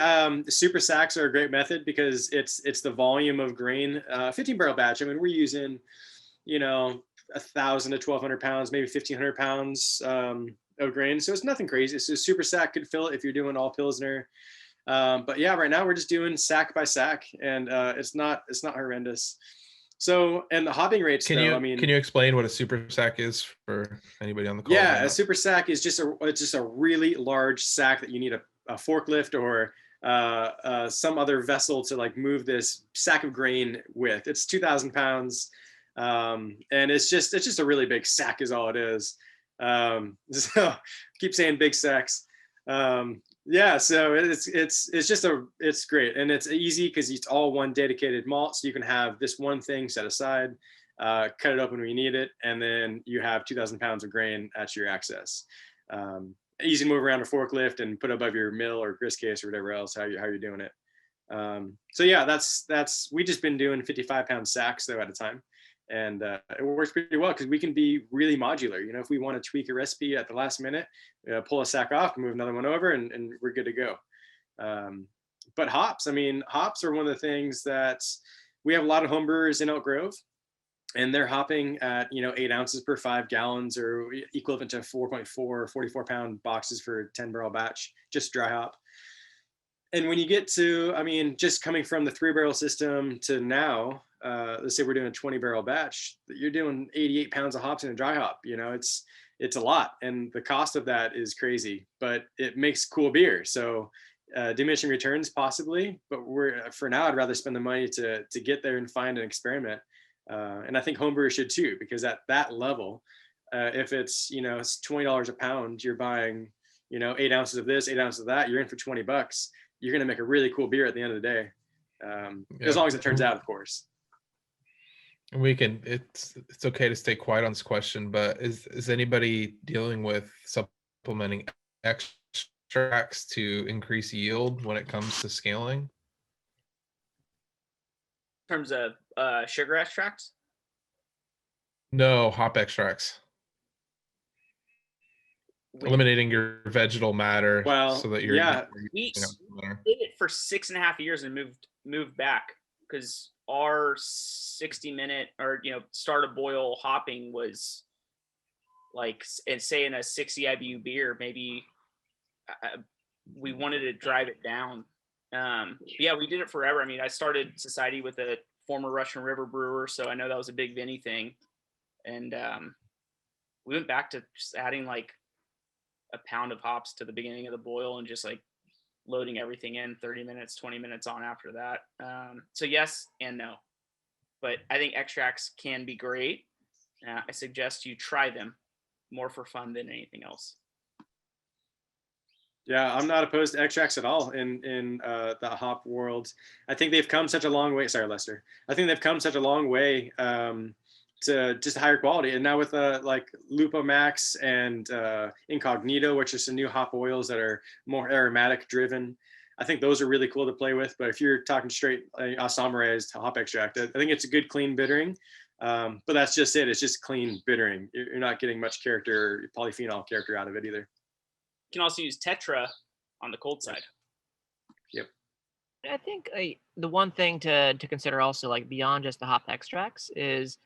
super sacks are a great method because it's the volume of grain. 15-barrel batch, I mean, we're using 1,000 to 1,200 pounds, maybe 1,500 pounds of grain, so it's nothing crazy. So super sack could fill it if you're doing all Pilsner. But yeah, right now we're just doing sack by sack, and it's not horrendous. So, and the hopping rates, can you explain what a super sack is for anybody on the call? Yeah, a super sack is just a really large sack that you need a forklift or some other vessel to like move this sack of grain with. It's 2,000 pounds, and it's just a really big sack is all it is. So keep saying big sacks. Yeah, so it's great, and it's easy because it's all one dedicated malt, so you can have this one thing set aside, cut it open when you need it, and then you have 2,000 pounds of grain at your access. Easy to move around a forklift and put above your mill or grist case or whatever else, how you're doing it. So yeah, that's we just been doing 55-pound sacks though at a time, and it works pretty well because we can be really modular. If we want to tweak a recipe at the last minute, pull a sack off, move another one over, and we're good to go. But hops are one of the things that we have a lot of homebrewers in Elk Grove, and they're hopping at 8 ounces per 5 gallons, or equivalent to 4.4 44-pound boxes for a 10-barrel batch, just dry hop. And when you get to, just coming from the 3-barrel system to now, let's say we're doing a 20-barrel batch, you're doing 88 pounds of hops in a dry hop. It's a lot, and the cost of that is crazy, but it makes cool beer. So diminishing returns possibly, but for now, I'd rather spend the money to get there and find an experiment. And I think homebrewers should too, because at that level, if it's it's $20 a pound, you're buying 8 ounces of this, 8 ounces of that, you're in for $20. You're going to make a really cool beer at the end of the day, as long as it turns out, of course. It's okay to stay quiet on this question, but is anybody dealing with supplementing extracts to increase yield when it comes to scaling? In terms of sugar extracts? No, hop extracts. eliminating your vegetal matter, Well, so that you're yeah. We you know, did it for 6.5 years and moved back because our 60-minute or start a boil hopping was like, and say in a 60 IBU beer, maybe we wanted to drive it down. Yeah, we did it forever. I mean, I started society with a former Russian River brewer, so I know that was a big Vinny thing. And we went back to just adding like a pound of hops to the beginning of the boil and just like loading everything in 30 minutes, 20 minutes on after that. So yes and no. But I think extracts can be great. I suggest you try them more for fun than anything else. Yeah, I'm not opposed to extracts at all in the hop world. I think they've come such a long way. Sorry, Lester. I think they've come such a long way to just higher quality. And now with like Lupo Max and Incognito, which are some new hop oils that are more aromatic driven, I think those are really cool to play with. But if you're talking straight isomerized hop extract, I think it's a good clean bittering. But that's just it. It's just clean bittering. You're not getting much character, polyphenol character out of it either. You can also use Tetra on the cold side. Yep. I think the one thing to consider also, like beyond just the hop extracts, is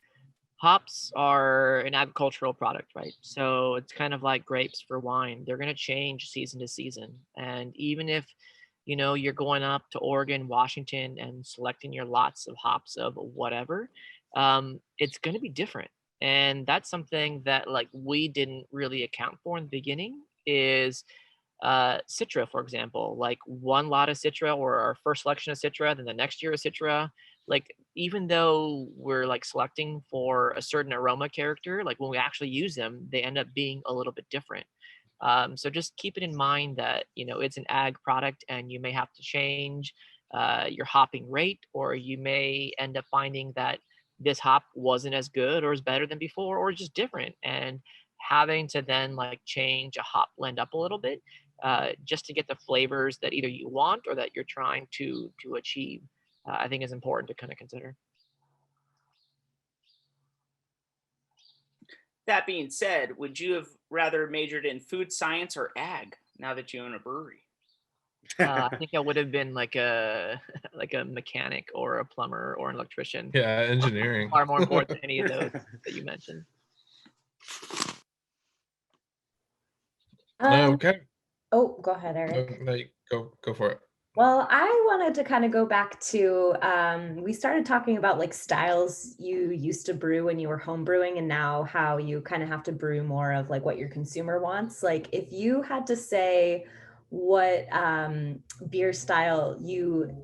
hops are an agricultural product, right? So it's kind of like grapes for wine. They're going to change season to season. And even if, you're going up to Oregon, Washington, and selecting your lots of hops of whatever, it's going to be different. And that's something that like we didn't really account for in the beginning is Citra, for example, like one lot of Citra or our first selection of Citra, then the next year of Citra, like even though we're like selecting for a certain aroma character, like when we actually use them, they end up being a little bit different. So just keep it in mind that, it's an ag product and you may have to change your hopping rate, or you may end up finding that this hop wasn't as good or is better than before, or just different. And having to then like change a hop blend up a little bit just to get the flavors that either you want or that you're trying to achieve, I think is important to kind of consider. That being said, would you have rather majored in food science or ag now that you own a brewery? I think I would have been like a mechanic or a plumber or an electrician. Yeah, engineering. Far more important than any of those that you mentioned. Okay. Oh, go ahead, Erik. Go for it. Well, I wanted to kind of go back to, we started talking about like styles you used to brew when you were home brewing, and now how you kind of have to brew more of like what your consumer wants. Like if you had to say what beer style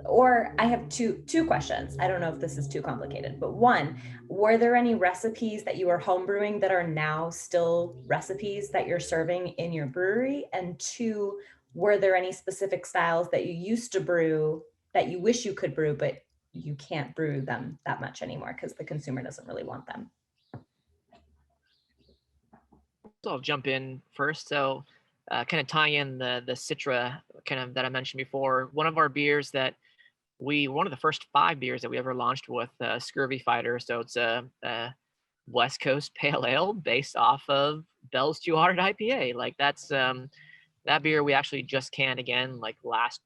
or I have two questions. I don't know if this is too complicated, but one, were there any recipes that you were home brewing that are now still recipes that you're serving in your brewery? And two, were there any specific styles that you used to brew that you wish you could brew, but you can't brew them that much anymore because the consumer doesn't really want them? So I'll jump in first. So kind of tie in the Citra kind of that I mentioned before. One of our beers that one of the first 5 beers that we ever launched with Scurvy Fighter. So it's a West Coast Pale Ale based off of Bell's 200 IPA. Like that's that beer we actually just canned again like last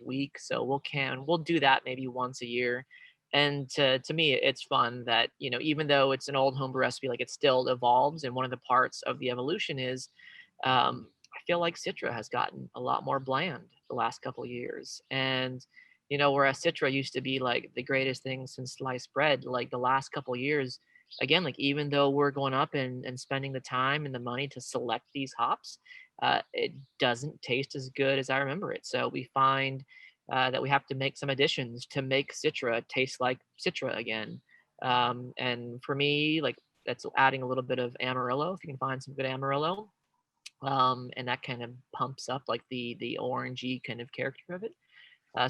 week. So we'll do that maybe once a year. And to me, it's fun that, even though it's an old homebrew recipe, like it still evolves. And one of the parts of the evolution is I feel like Citra has gotten a lot more bland the last couple of years. And, whereas Citra used to be like the greatest thing since sliced bread, like the last couple of years, again, like even though we're going up and spending the time and the money to select these hops, it doesn't taste as good as I remember it. So we find that we have to make some additions to make Citra taste like Citra again. And for me, like that's adding a little bit of Amarillo, if you can find some good Amarillo. And that kind of pumps up like the orangey kind of character of it.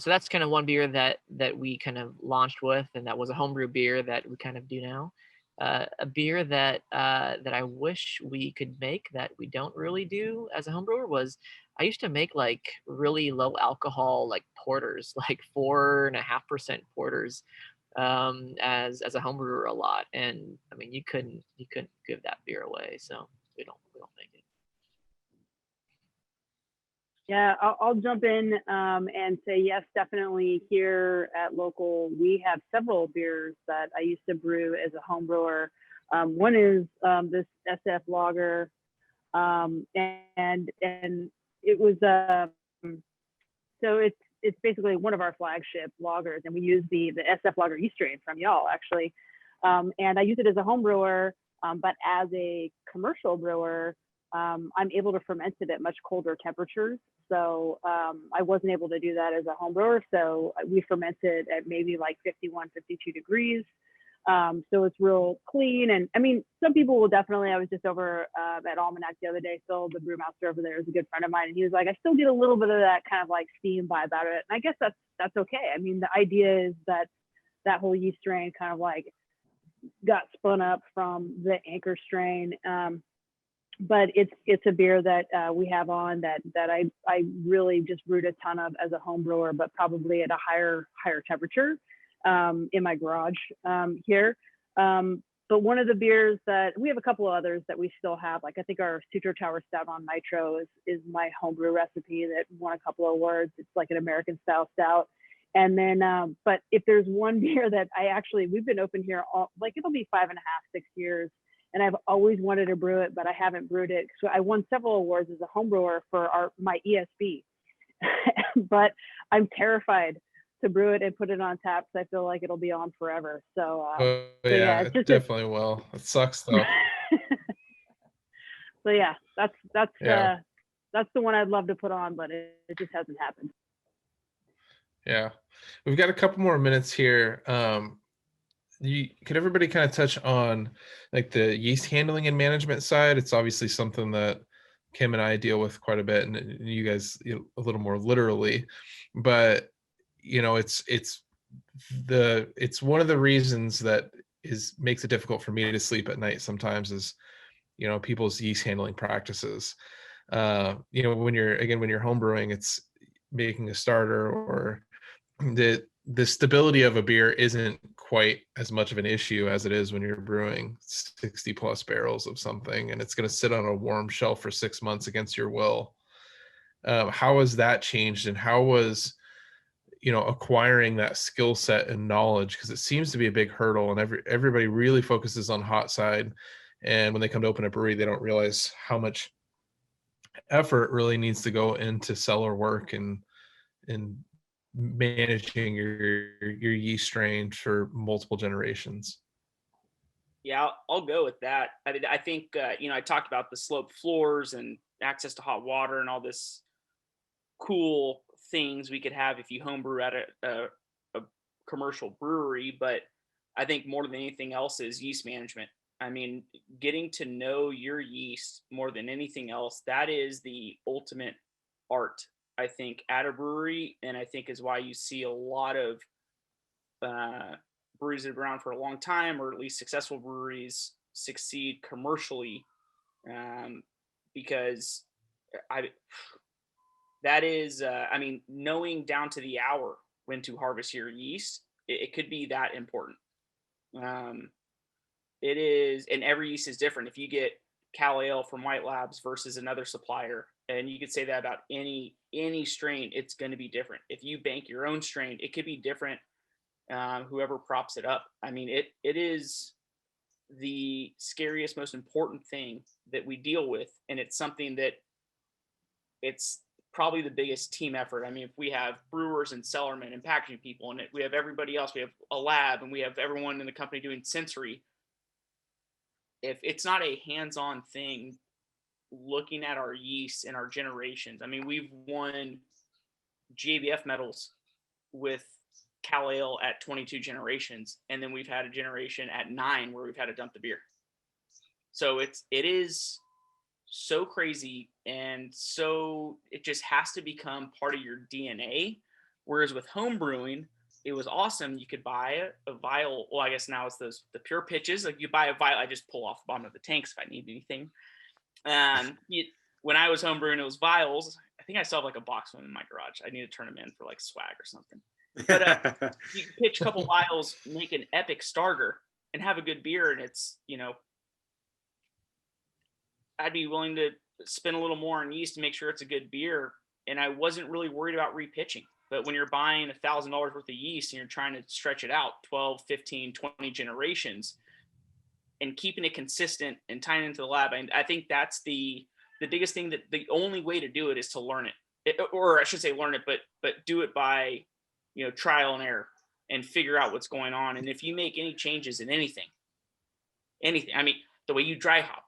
So that's kind of one beer that we kind of launched with, and that was a homebrew beer that we kind of do now. A beer that I wish we could make that we don't really do as a homebrewer was I used to make like really low alcohol like porters, like 4.5% porters, as a homebrewer a lot. And I mean you couldn't give that beer away, so we don't make it. Yeah, I'll jump in and say yes, definitely. Here at Local, we have several beers that I used to brew as a home brewer. One is this SF lager, and it was so it's basically one of our flagship lagers, and we use the SF lager yeast strain from y'all actually, and I use it as a home brewer, but as a commercial brewer, I'm able to ferment it at much colder temperatures. So I wasn't able to do that as a home brewer. So we fermented at maybe like 51, 52 degrees. So it's real clean. And I mean, some people will definitely, I was just over at Almanac the other day, Phil, the brewmaster over there is a good friend of mine. And he was like, I still get a little bit of that kind of like steam vibe out of it. And I guess that's okay. I mean, the idea is that that whole yeast strain kind of like got spun up from the anchor strain. But it's a beer that we have on that I really just brewed a ton of as a home brewer, but probably at a higher temperature in my garage here. But one of the beers that we have, a couple of others that we still have, like I think our Sutro Tower Stout on Nitro is my homebrew recipe that won a couple of awards. It's like an American style stout. And then, but if there's one beer that we've been open here like it'll be 5.5, 6 years. And I've always wanted to brew it, but I haven't brewed it. So I won several awards as a home brewer for my ESB, but I'm terrified to brew it and put it on tap because I feel like it'll be on forever. So, yeah, it definitely will. It sucks though. So yeah, that's the one I'd love to put on, but it just hasn't happened. Yeah, we've got a couple more minutes here. Could everybody kind of touch on like the yeast handling and management side? It's obviously something that Kim and I deal with quite a bit, and you guys a little more literally, but it's one of the reasons that makes it difficult for me to sleep at night sometimes is people's yeast handling practices. When you're home brewing, it's making a starter, or the stability of a beer isn't quite as much of an issue as it is when you're brewing 60 plus barrels of something and it's going to sit on a warm shelf for 6 months against your will. How has that changed, and how was acquiring that skill set and knowledge? Because it seems to be a big hurdle, and everybody really focuses on hot side, and when they come to open a brewery they don't realize how much effort really needs to go into cellar work and managing your yeast strain for multiple generations. Yeah, I'll go with that. I think I talked about the sloped floors and access to hot water and all this cool things we could have if you homebrew at a commercial brewery, but I think more than anything else is yeast management. I mean, getting to know your yeast more than anything else, that is the ultimate art, I think, at a brewery, and I think is why you see a lot of breweries that have been around for a long time, or at least successful breweries, succeed commercially, because knowing down to the hour when to harvest your yeast, it could be that important. It is, and every yeast is different. If you get Cal Ale from White Labs versus another supplier, and you could say that about any strain, it's going to be different. If you bank your own strain, it could be different. Whoever props it up. I mean, it is the scariest, most important thing that we deal with, and it's something that it's probably the biggest team effort. I mean, if we have brewers and cellarmen and packaging people, and we have everybody else, we have a lab, and we have everyone in the company doing sensory. If it's not a hands-on thing, looking at our yeast and our generations, I mean, we've won GABF medals with Cal Ale at 22 generations, and then we've had a generation at 9 where we've had to dump the beer. So it is so crazy, and so it just has to become part of your DNA. Whereas with home brewing, it was awesome. You could buy a vial. Well, I guess now it's the pure pitches. Like you buy a vial, I just pull off the bottom of the tanks if I need anything. When I was home brewing, it was vials. I think I still have like a box one in my garage. I need to turn them in for like swag or something. But you can pitch a couple vials, make an epic starter, and have a good beer. And it's, I'd be willing to spend a little more on yeast to make sure it's a good beer and I wasn't really worried about repitching. But when you're buying $1,000 worth of yeast and you're trying to stretch it out 12, 15, 20 generations and keeping it consistent and tying it into the lab, and I think that's the biggest thing, that the only way to do it is to learn it, or I should say learn it, but do it by, trial and error and figure out what's going on. And if you make any changes in anything, I mean, the way you dry hop,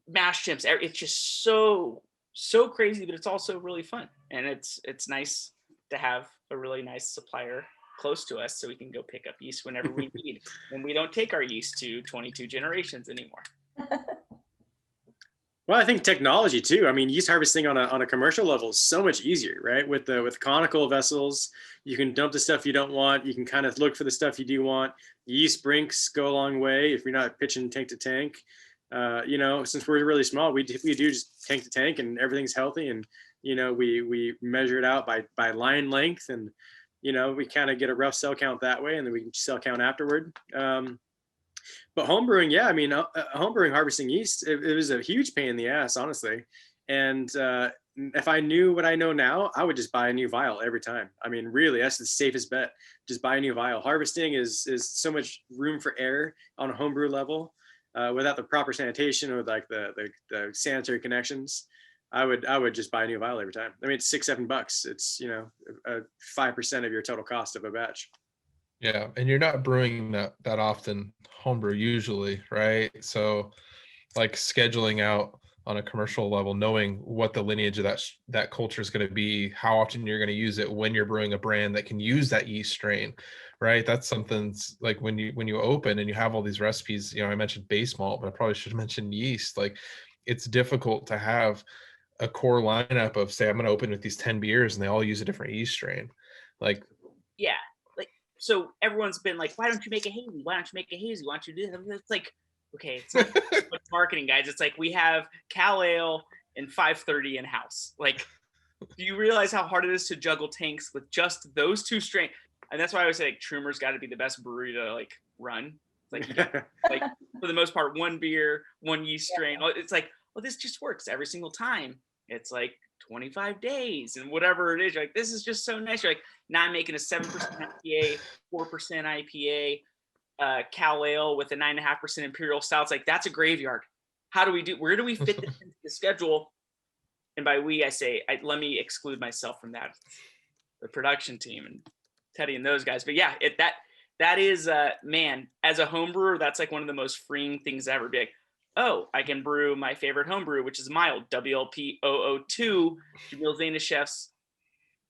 mash temps, it's just so crazy, but it's also really fun. And it's nice to have a really nice supplier close to us so we can go pick up yeast whenever we need, and we don't take our yeast to 22 generations anymore. Well, I think technology too. I mean, yeast harvesting on a commercial level is so much easier, right? With conical vessels, you can dump the stuff you don't want. You can kind of look for the stuff you do want. Yeast brinks go a long way if you're not pitching tank to tank. Since we're really small, we do just tank to tank, and everything's healthy. And we measure it out by line length, and we kind of get a rough cell count that way, and then we can cell count afterward. But homebrewing, yeah, I mean, homebrewing harvesting yeast, it was a huge pain in the ass, honestly. And if I knew what I know now, I would just buy a new vial every time. I mean, really, that's the safest bet. Just buy a new vial. Harvesting is so much room for error on a homebrew level. Without the proper sanitation or like the sanitary connections, I would just buy a new vial every time. I mean, it's $6-7. It's 5% of your total cost of a batch. Yeah, and you're not brewing that often homebrew usually, right? So like scheduling out on a commercial level, knowing what the lineage of that culture is going to be, how often you're going to use it when you're brewing a brand that can use that yeast strain, right? That's something like when you open and you have all these recipes, I mentioned base malt, but I probably should have mentioned yeast. Like, it's difficult to have a core lineup of, say, I'm going to open with these 10 beers and they all use a different yeast strain. Like, yeah. So everyone's been like, why don't you make a hazy? Why don't you make a hazy? Why don't you do that? It's like, okay, it's not what's marketing, guys. It's like, we have Cal Ale and 530 in house. Like, do you realize how hard it is to juggle tanks with just those two strains? And that's why I always say, like, Trumer's got to be the best brewery to like run. Like, you got, like, for the most part, one beer, one yeast strain. It's like, well, this just works every single time. It's like 25 days and whatever it is. You're like, this is just so nice. You're like, now I'm making a 7% IPA, 4% IPA, Cal Ale with a 9.5% Imperial Stout. It's like, that's a graveyard. Where do we fit this into the schedule? And by we, I say, let me exclude myself from that. The production team and Teddy and those guys. But yeah, that is, man, as a home brewer, that's like one of the most freeing things ever. Be like, oh, I can brew my favorite homebrew, which is mild, WLP 002, Jamil Zainashev's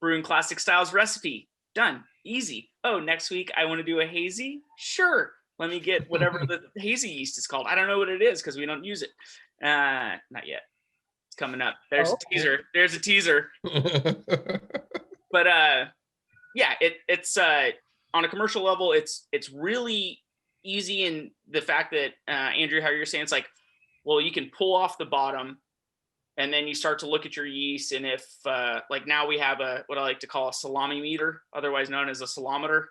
Brewing Classic Styles recipe. Done. Easy. Oh, next week I want to do a hazy? Sure. Let me get whatever the hazy yeast is called. I don't know what it is because we don't use it. Not yet. It's coming up. There's a teaser. There's a teaser. But yeah, it's on a commercial level, it's really easy in the fact that Andrew, how you're saying, it's like, well, you can pull off the bottom and then you start to look at your yeast. And if like now we have what I like to call a salami meter, otherwise known as a salometer.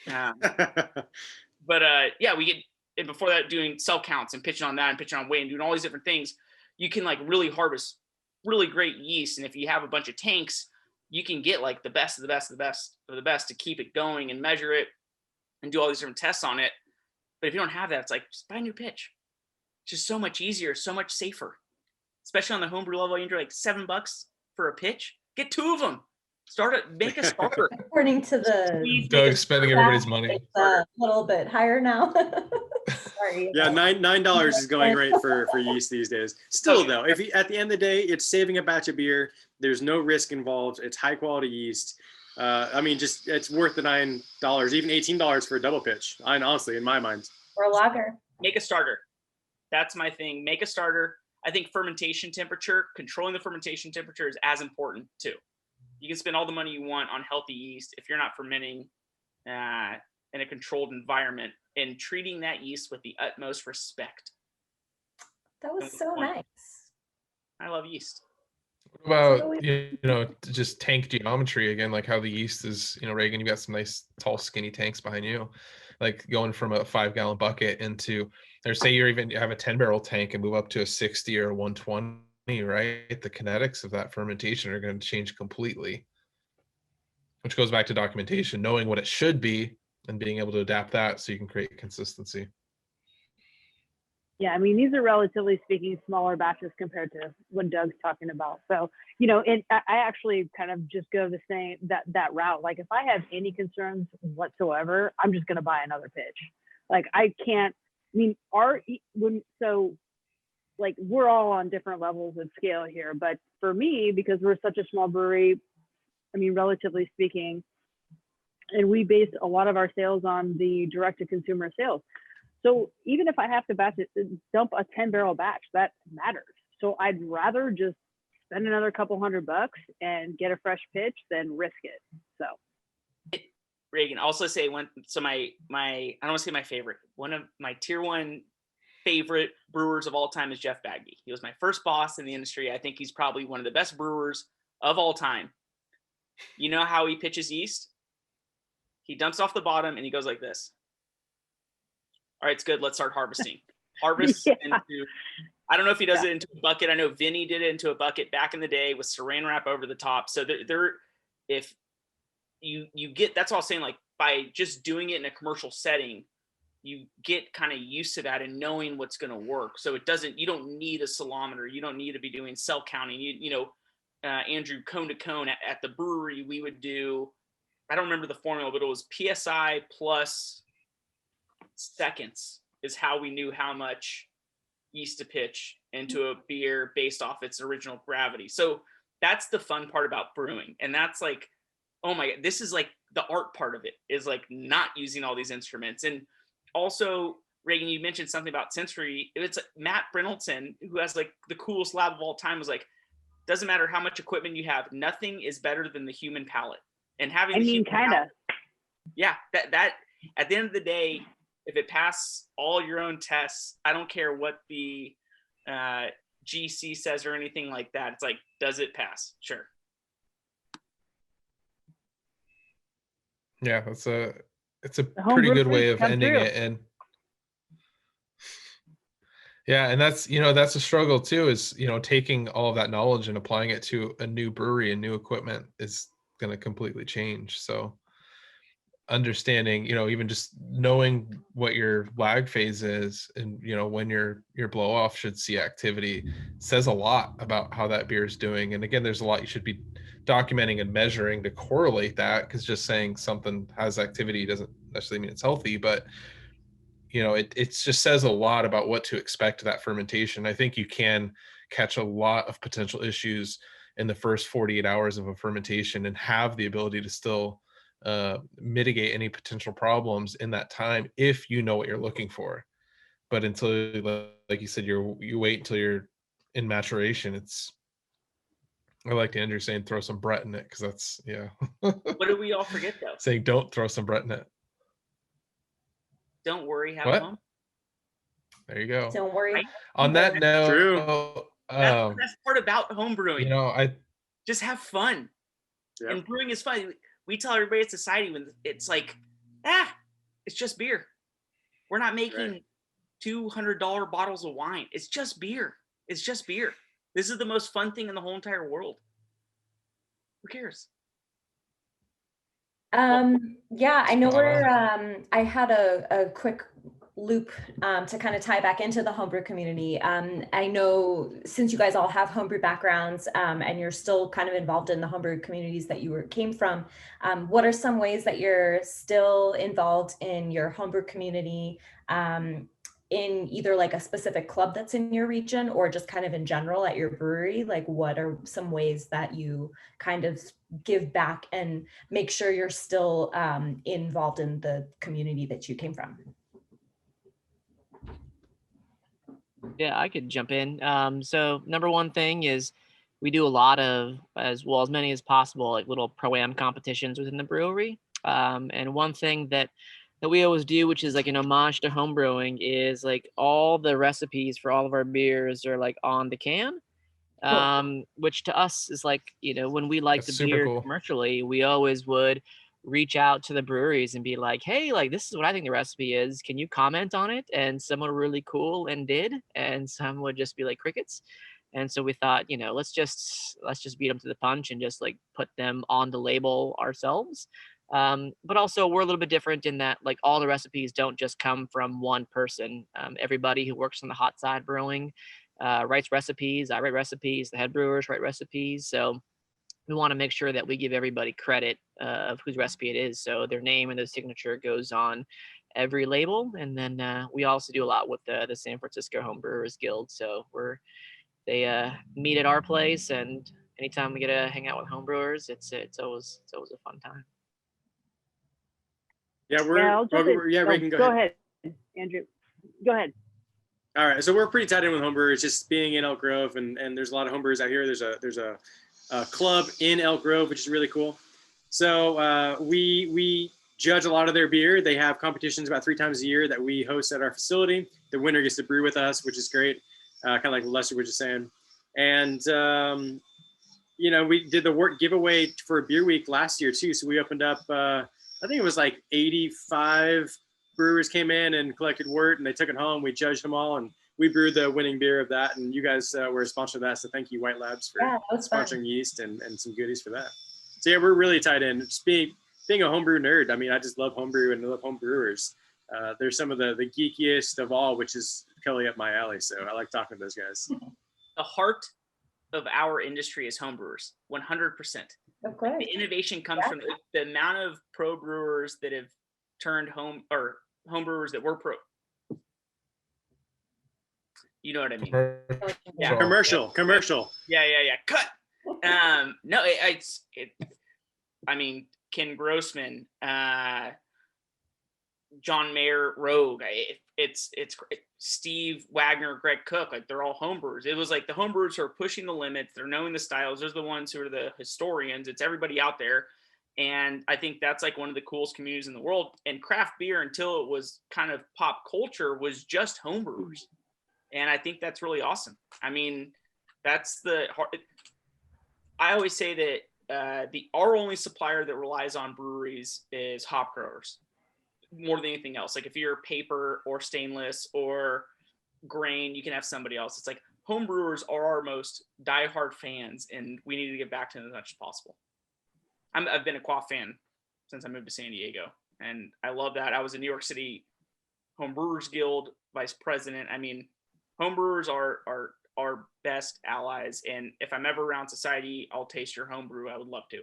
But yeah, we get, and before that, doing cell counts and pitching on that and pitching on weight and doing all these different things, you can like really harvest really great yeast. And if you have a bunch of tanks, you can get like the best of the best of the best of the best to keep it going and measure it and do all these different tests on it. But if you don't have that, it's like, just buy a new pitch. It's just so much easier, so much safer, especially on the homebrew level. You're like $7 for a pitch. Get 2 of them. Make a starter. According to the Doug's spending everybody's money. It's a little bit higher now. Sorry. Yeah, $9 is going right for yeast these days. Still though, if you, at the end of the day, it's saving a batch of beer. There's no risk involved. It's high quality yeast. I mean, just it's worth the $9, even $18 for a double pitch. Honestly, in my mind. Or a lager. Make a starter. That's my thing. Make a starter. I think fermentation temperature, controlling the fermentation temperature is as important too. You can spend all the money you want on healthy yeast if you're not fermenting in a controlled environment and treating that yeast with the utmost respect. That was so nice. I love yeast. What about, just tank geometry again, like how the yeast is, Reagan, you got some nice tall skinny tanks behind you, like going from a 5-gallon bucket into, or say you have a 10-barrel tank and move up to a 60 or a 120. right? The kinetics of that fermentation are going to change completely, which goes back to documentation, knowing what it should be and being able to adapt that so you can create consistency. Yeah, I mean, these are relatively speaking smaller batches compared to what Doug's talking about. So, you know, I actually kind of just go the same that route. Like, if I have any concerns whatsoever, I'm just going to buy another pitch. Like, I can't. I mean, like, we're all on different levels of scale here, but for me, because we're such a small brewery, I mean, relatively speaking, and we base a lot of our sales on the direct to consumer sales. So even if I have to dump a 10-barrel batch, that matters. So I'd rather just spend another couple $100 and get a fresh pitch than risk it. So Reagan, also say my I don't want to say my favorite. One of my tier 1 favorite brewers of all time is Jeff Bagby. He was my first boss in the industry. I think he's probably one of the best brewers of all time. You know how he pitches yeast? He dumps off the bottom and he goes like this. All right, it's good. Let's start harvesting. Harvest into, I don't know if he does it into a bucket. I know Vinny did it into a bucket back in the day with saran wrap over the top. So if you get, that's all I'm saying, like, by just doing it in a commercial setting, you get kind of used to that and knowing what's going to work. So you don't need a salometer. You don't need to be doing cell counting. Andrew, cone to cone at the brewery, we would do, I don't remember the formula, but it was PSI plus seconds is how we knew how much yeast to pitch into a beer based off its original gravity. So that's the fun part about brewing. And that's like, oh my God, this is like the art part of it, is like not using all these instruments. And also, Reagan, you mentioned something about sensory. It's Matt Brindleton, who has like the coolest lab of all time, was like, doesn't matter how much equipment you have, nothing is better than the human palate. And having yeah, that at the end of the day, if it passes all your own tests, I don't care what the GC says or anything like that. It's like, does it pass? Sure. Yeah, it's a pretty good way of ending it. And yeah, and that's a struggle too, is taking all of that knowledge and applying it to a new brewery and new equipment is going to completely change. So understanding, even just knowing what your lag phase is and when your blow off should see activity says a lot about how that beer is doing. And again, there's a lot you should be documenting and measuring to correlate that, because just saying something has activity doesn't necessarily mean it's healthy, but it just says a lot about what to expect that fermentation. I think you can catch a lot of potential issues in the first 48 hours of a fermentation and have the ability to still mitigate any potential problems in that time if you know what you're looking for. But until, like you said, you wait until you're in maturation. I like Andrew saying throw some Brett in it, because that's What did we all forget though? Saying don't throw some Brett in it. Don't worry, have a home. There you go. Don't worry. On that note, that's the best part about homebrewing. I just have fun. Yep. And brewing is fun. We tell everybody at society when it's like, it's just beer. We're not making $200 bottles of wine. It's just beer. It's just beer. This is the most fun thing in the whole entire world. Who cares? Yeah, I know I had a quick loop to kind of tie back into the homebrew community. I know since you guys all have homebrew backgrounds and you're still kind of involved in the homebrew communities that you came from, what are some ways that you're still involved in your homebrew community, in either like a specific club that's in your region or just kind of in general at your brewery? Like, what are some ways that you kind of give back and make sure you're still involved in the community that you came from? Yeah, I could jump in. So number one thing is we do a lot of, as many as possible, like little pro-am competitions within the brewery. And one thing that we always do, which is like an homage to homebrewing, is like all the recipes for all of our beers are like on the can, which to us is like, when we like the beer commercially, we always would reach out to the breweries and be like, hey, like, this is what I think the recipe is. Can you comment on it? And some were really cool and did, and some would just be like crickets. And so we thought, let's just beat them to the punch and just like put them on the label ourselves. But also we're a little bit different in that like all the recipes don't just come from one person. Everybody who works on the hot side brewing writes recipes. I write recipes. The head brewers write recipes. So we want to make sure that we give everybody credit of whose recipe it is. So their name and their signature goes on every label. And then we also do a lot with the San Francisco Homebrewers Guild. So they meet at our place, and anytime we get to hang out with homebrewers, it's always a fun time. Yeah, Reagan, go ahead, Andrew. Go ahead. All right, so we're pretty tied in with homebrewers, just being in Elk Grove, and there's a lot of homebrewers out here. There's a club in Elk Grove, which is really cool. So we judge a lot of their beer. They have competitions about 3 times a year that we host at our facility. The winner gets to brew with us, which is great, kind of like Lester was just saying. And we did the wort giveaway for Beer Week last year too. So we opened up, I think it was like 85 brewers came in and collected wort, and they took it home. We judged them all, and we brewed the winning beer of that. And you guys were a sponsor of that, so thank you, White Labs, for sponsoring Yeast and some goodies for that. So yeah, we're really tied in. Just being a homebrew nerd, I mean, I just love homebrew and I love home brewers. They're some of the geekiest of all, which is totally up my alley. So I like talking to those guys. The heart of our industry is homebrewers, 100%. Okay. The innovation comes from the amount of pro brewers that have turned homebrewers that were pro. You know what I mean? Yeah. Commercial. Yeah. Cut. No, I mean, Ken Grossman, John Mayer, Rogue. It's Steve Wagner, Greg Cook. Like, they're all homebrewers. It was like the homebrewers who are pushing the limits. They're knowing the styles. Those are the ones who are the historians. It's everybody out there. And I think that's like one of the coolest communities in the world. And craft beer, until it was kind of pop culture, was just homebrewers. And I think that's really awesome. I mean, that's I always say that our only supplier that relies on breweries is hop growers more than anything else. Like, if you're paper or stainless or grain, you can have somebody else. It's like home brewers are our most diehard fans, and we need to get back to them as much as possible. I've been a Quaff fan since I moved to San Diego, and I love that. I was a New York City Homebrewers Guild vice president. I mean, homebrewers are our best allies, and if I'm ever around society, I'll taste your homebrew. I would love to.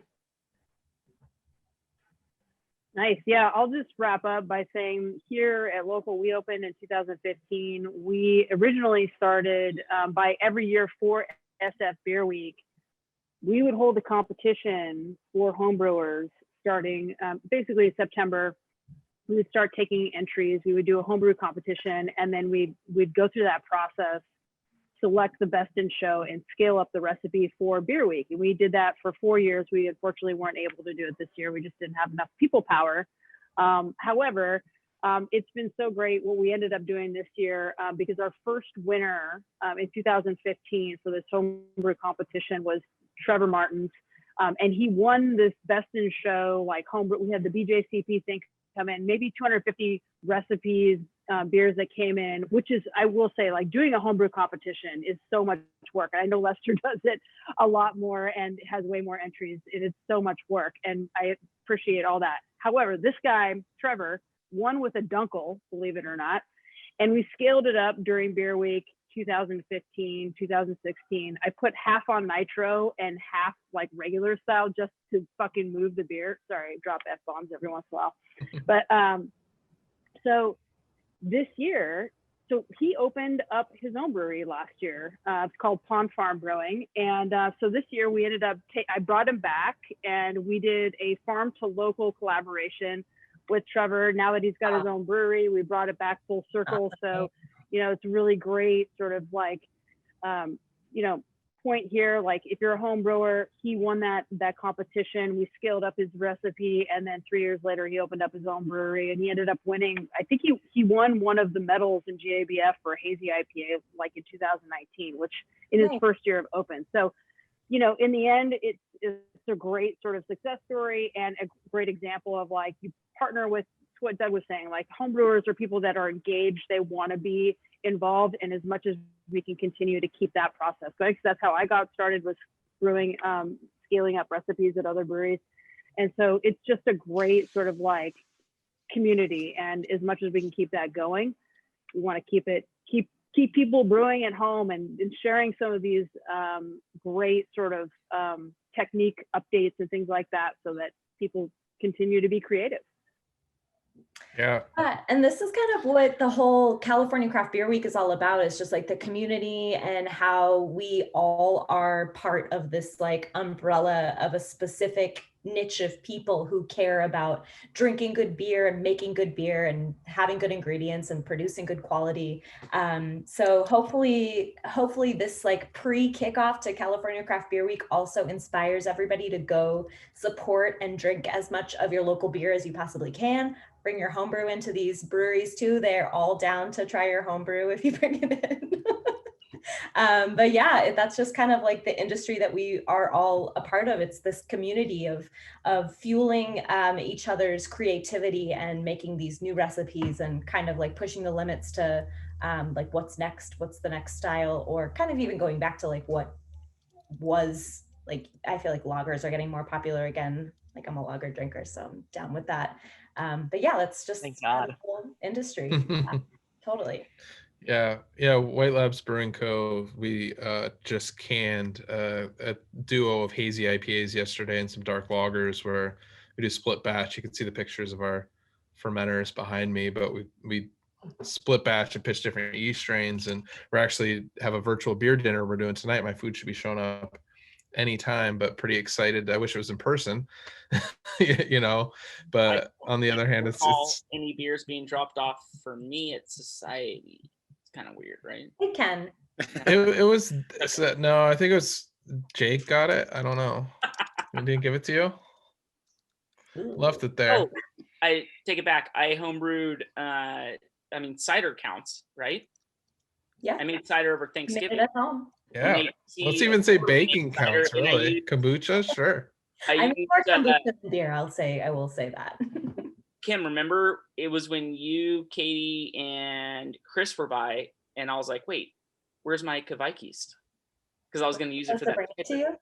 Nice. Yeah, I'll just wrap up by saying here at Local, we opened in 2015. We originally started by every year for SF Beer Week. We would hold a competition for homebrewers starting basically September. We would start taking entries. We would do a homebrew competition, and then we'd go through that process, select the best in show, and scale up the recipe for Beer Week. And we did that for 4 years. We unfortunately weren't able to do it this year. We just didn't have enough people power. However, it's been so great what we ended up doing this year, because our first winner in 2015 for this homebrew competition was Trevor Martins. And he won this best in show, like homebrew. We had the BJCP thing come in, maybe 250 recipes, beers that came in, which is, I will say, like, doing a homebrew competition is so much work. And I know Lester does it a lot more and has way more entries. It is so much work, and I appreciate all that. However, this guy, Trevor, won with a dunkel, believe it or not. And we scaled it up during Beer Week 2015, 2016. I put half on nitro and half like regular style just to fucking move the beer. Sorry, drop F-bombs every once in a while. But so this year, so he opened up his own brewery last year. It's called Pond Farm Brewing. And so this year we ended up, I brought him back, and we did a farm to local collaboration with Trevor. Now that he's got his own brewery, we brought it back full circle. So, it's really great sort of like, point here, like, if you're a home brewer, he won that competition. We scaled up his recipe, and then 3 years later he opened up his own brewery, and he ended up winning. I think he won one of the medals in GABF for hazy IPA, like in 2019, which in his first year of open. So, in the end, it's a great sort of success story and a great example of, like, you partner with what Doug was saying, like, homebrewers are people that are engaged. They want to be involved, and as much as we can continue to keep that process going. 'Cause that's how I got started, was brewing, scaling up recipes at other breweries. And so it's just a great sort of like community. And as much as we can keep that going, we want to keep people brewing at home and sharing some of these great sort of technique updates and things like that, so that people continue to be creative. Yeah. And this is kind of what the whole California Craft Beer Week is all about, is just like the community and how we all are part of this like umbrella of a specific niche of people who care about drinking good beer and making good beer and having good ingredients and producing good quality. So hopefully this like pre-kickoff to California Craft Beer Week also inspires everybody to go support and drink as much of your local beer as you possibly can. Bring your homebrew into these breweries too. They're all down to try your homebrew if you bring it in. But yeah, that's just kind of like the industry that we are all a part of. It's this community of fueling each other's creativity and making these new recipes and kind of like pushing the limits to like what's next, what's the next style, or kind of even going back to like what was like, I feel like lagers are getting more popular again. Like I'm a lager drinker, so I'm down with that. But yeah, that's just Thank God. the whole industry. Yeah, totally. Yeah, White Labs Brewing Co. We just canned a duo of hazy IPAs yesterday and some dark lagers where we do split batch. You can see the pictures of our fermenters behind me, but we split batch and pitch different yeast strains, and we're actually have a virtual beer dinner we're doing tonight. My food should be showing up anytime, but pretty excited. I wish it was in person, but on the other hand, it's any beers being dropped off for me at Society. It's kind of weird, right? It can. it was no, I think it was Jake got it. I don't know. I didn't give it to you. Ooh. Left it there. Oh, I take it back. I homebrewed. Cider counts, right? Yeah. I made cider over Made Thanksgiving. it at home. Yeah. Let's even say baking counts, really. Kombucha, sure. I need more kombucha than beer. I will say that. Kim, remember it was when you, Katie, and Chris were by, and I was like, "Wait, where's my Kveikist?" Because I was going to use it for that. Bring it to you?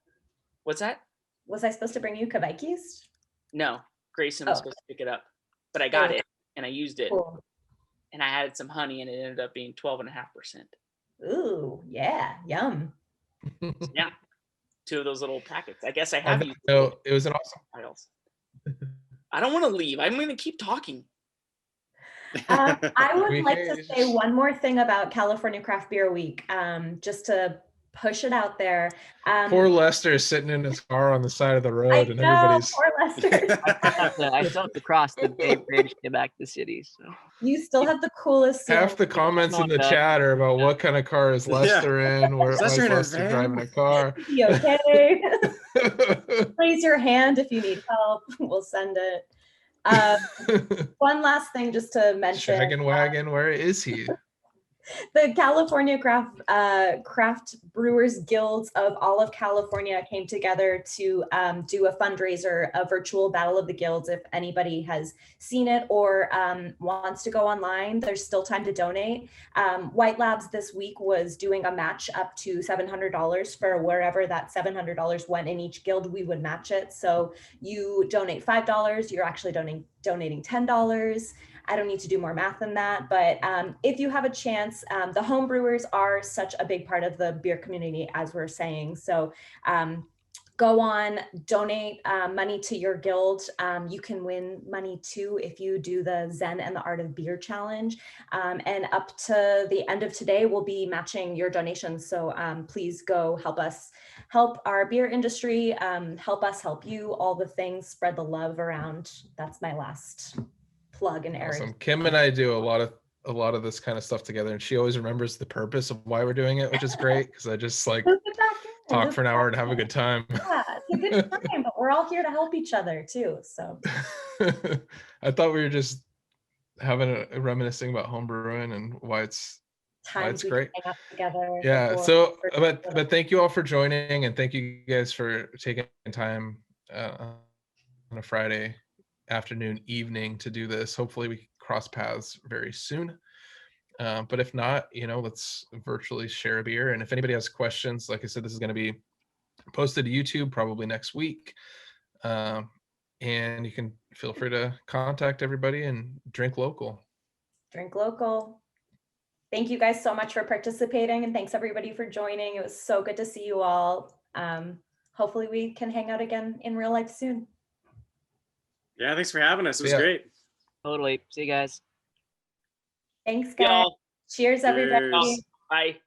What's that? Was I supposed to bring you Kveikist? No, Grayson was supposed to pick it up, but I got it and I used it, cool. And I added some honey, and it ended up being 12.5%. Ooh, yeah, yum. Yeah, 2 of those little packets. I guess I have used. No, it was an awesome titles. I don't want to leave. I'm going to keep talking. I would like to say one more thing about California Craft Beer Week, just to push it out there. Poor Lester is sitting in his car on the side of the road, and everybody's. Poor Lester. I still have to cross the Bay Bridge to get back to the city. So you still have the coolest. Half the comments in the chat are about what kind of car is Lester in, where Lester driving a car. You okay? Raise your hand if you need help. We'll send it. One last thing just to mention. Shaggin' Wagon, where is he? The California Craft Brewers Guilds of all of California came together to do a fundraiser, a virtual Battle of the Guilds. If anybody has seen it or wants to go online, there's still time to donate. White Labs this week was doing a match up to $700 for wherever that $700 went in each guild, we would match it. So you donate $5, you're actually donating $10. I don't need to do more math than that, but if you have a chance, the homebrewers are such a big part of the beer community, as we're saying. So go on, donate money to your guild. You can win money too if you do the Zen and the Art of Beer challenge. And up to the end of today, we'll be matching your donations. So please go help us help our beer industry, help us help you, all the things, spread the love around. That's my last plug. And Erik. Awesome. Kim and I do a lot of this kind of stuff together, and she always remembers the purpose of why we're doing it, which is great because I just like talk for an hour and have a good time. Yeah, it's a good time, but we're all here to help each other too. So I thought we were just having a reminiscing about homebrewing and why it's great. Together. Yeah. So, but thank you all for joining, and thank you guys for taking time on a Friday afternoon, evening to do this. Hopefully we cross paths very soon. But if not, let's virtually share a beer. And if anybody has questions, like I said, this is going to be posted to YouTube probably next week. And you can feel free to contact everybody and drink local. Drink local. Thank you guys so much for participating, and thanks everybody for joining. It was so good to see you all. Hopefully we can hang out again in real life soon. Yeah, thanks for having us. It was Yeah. great. Totally. See you guys. Thanks, guys. Y'all. Cheers, everybody. Cheers. Bye.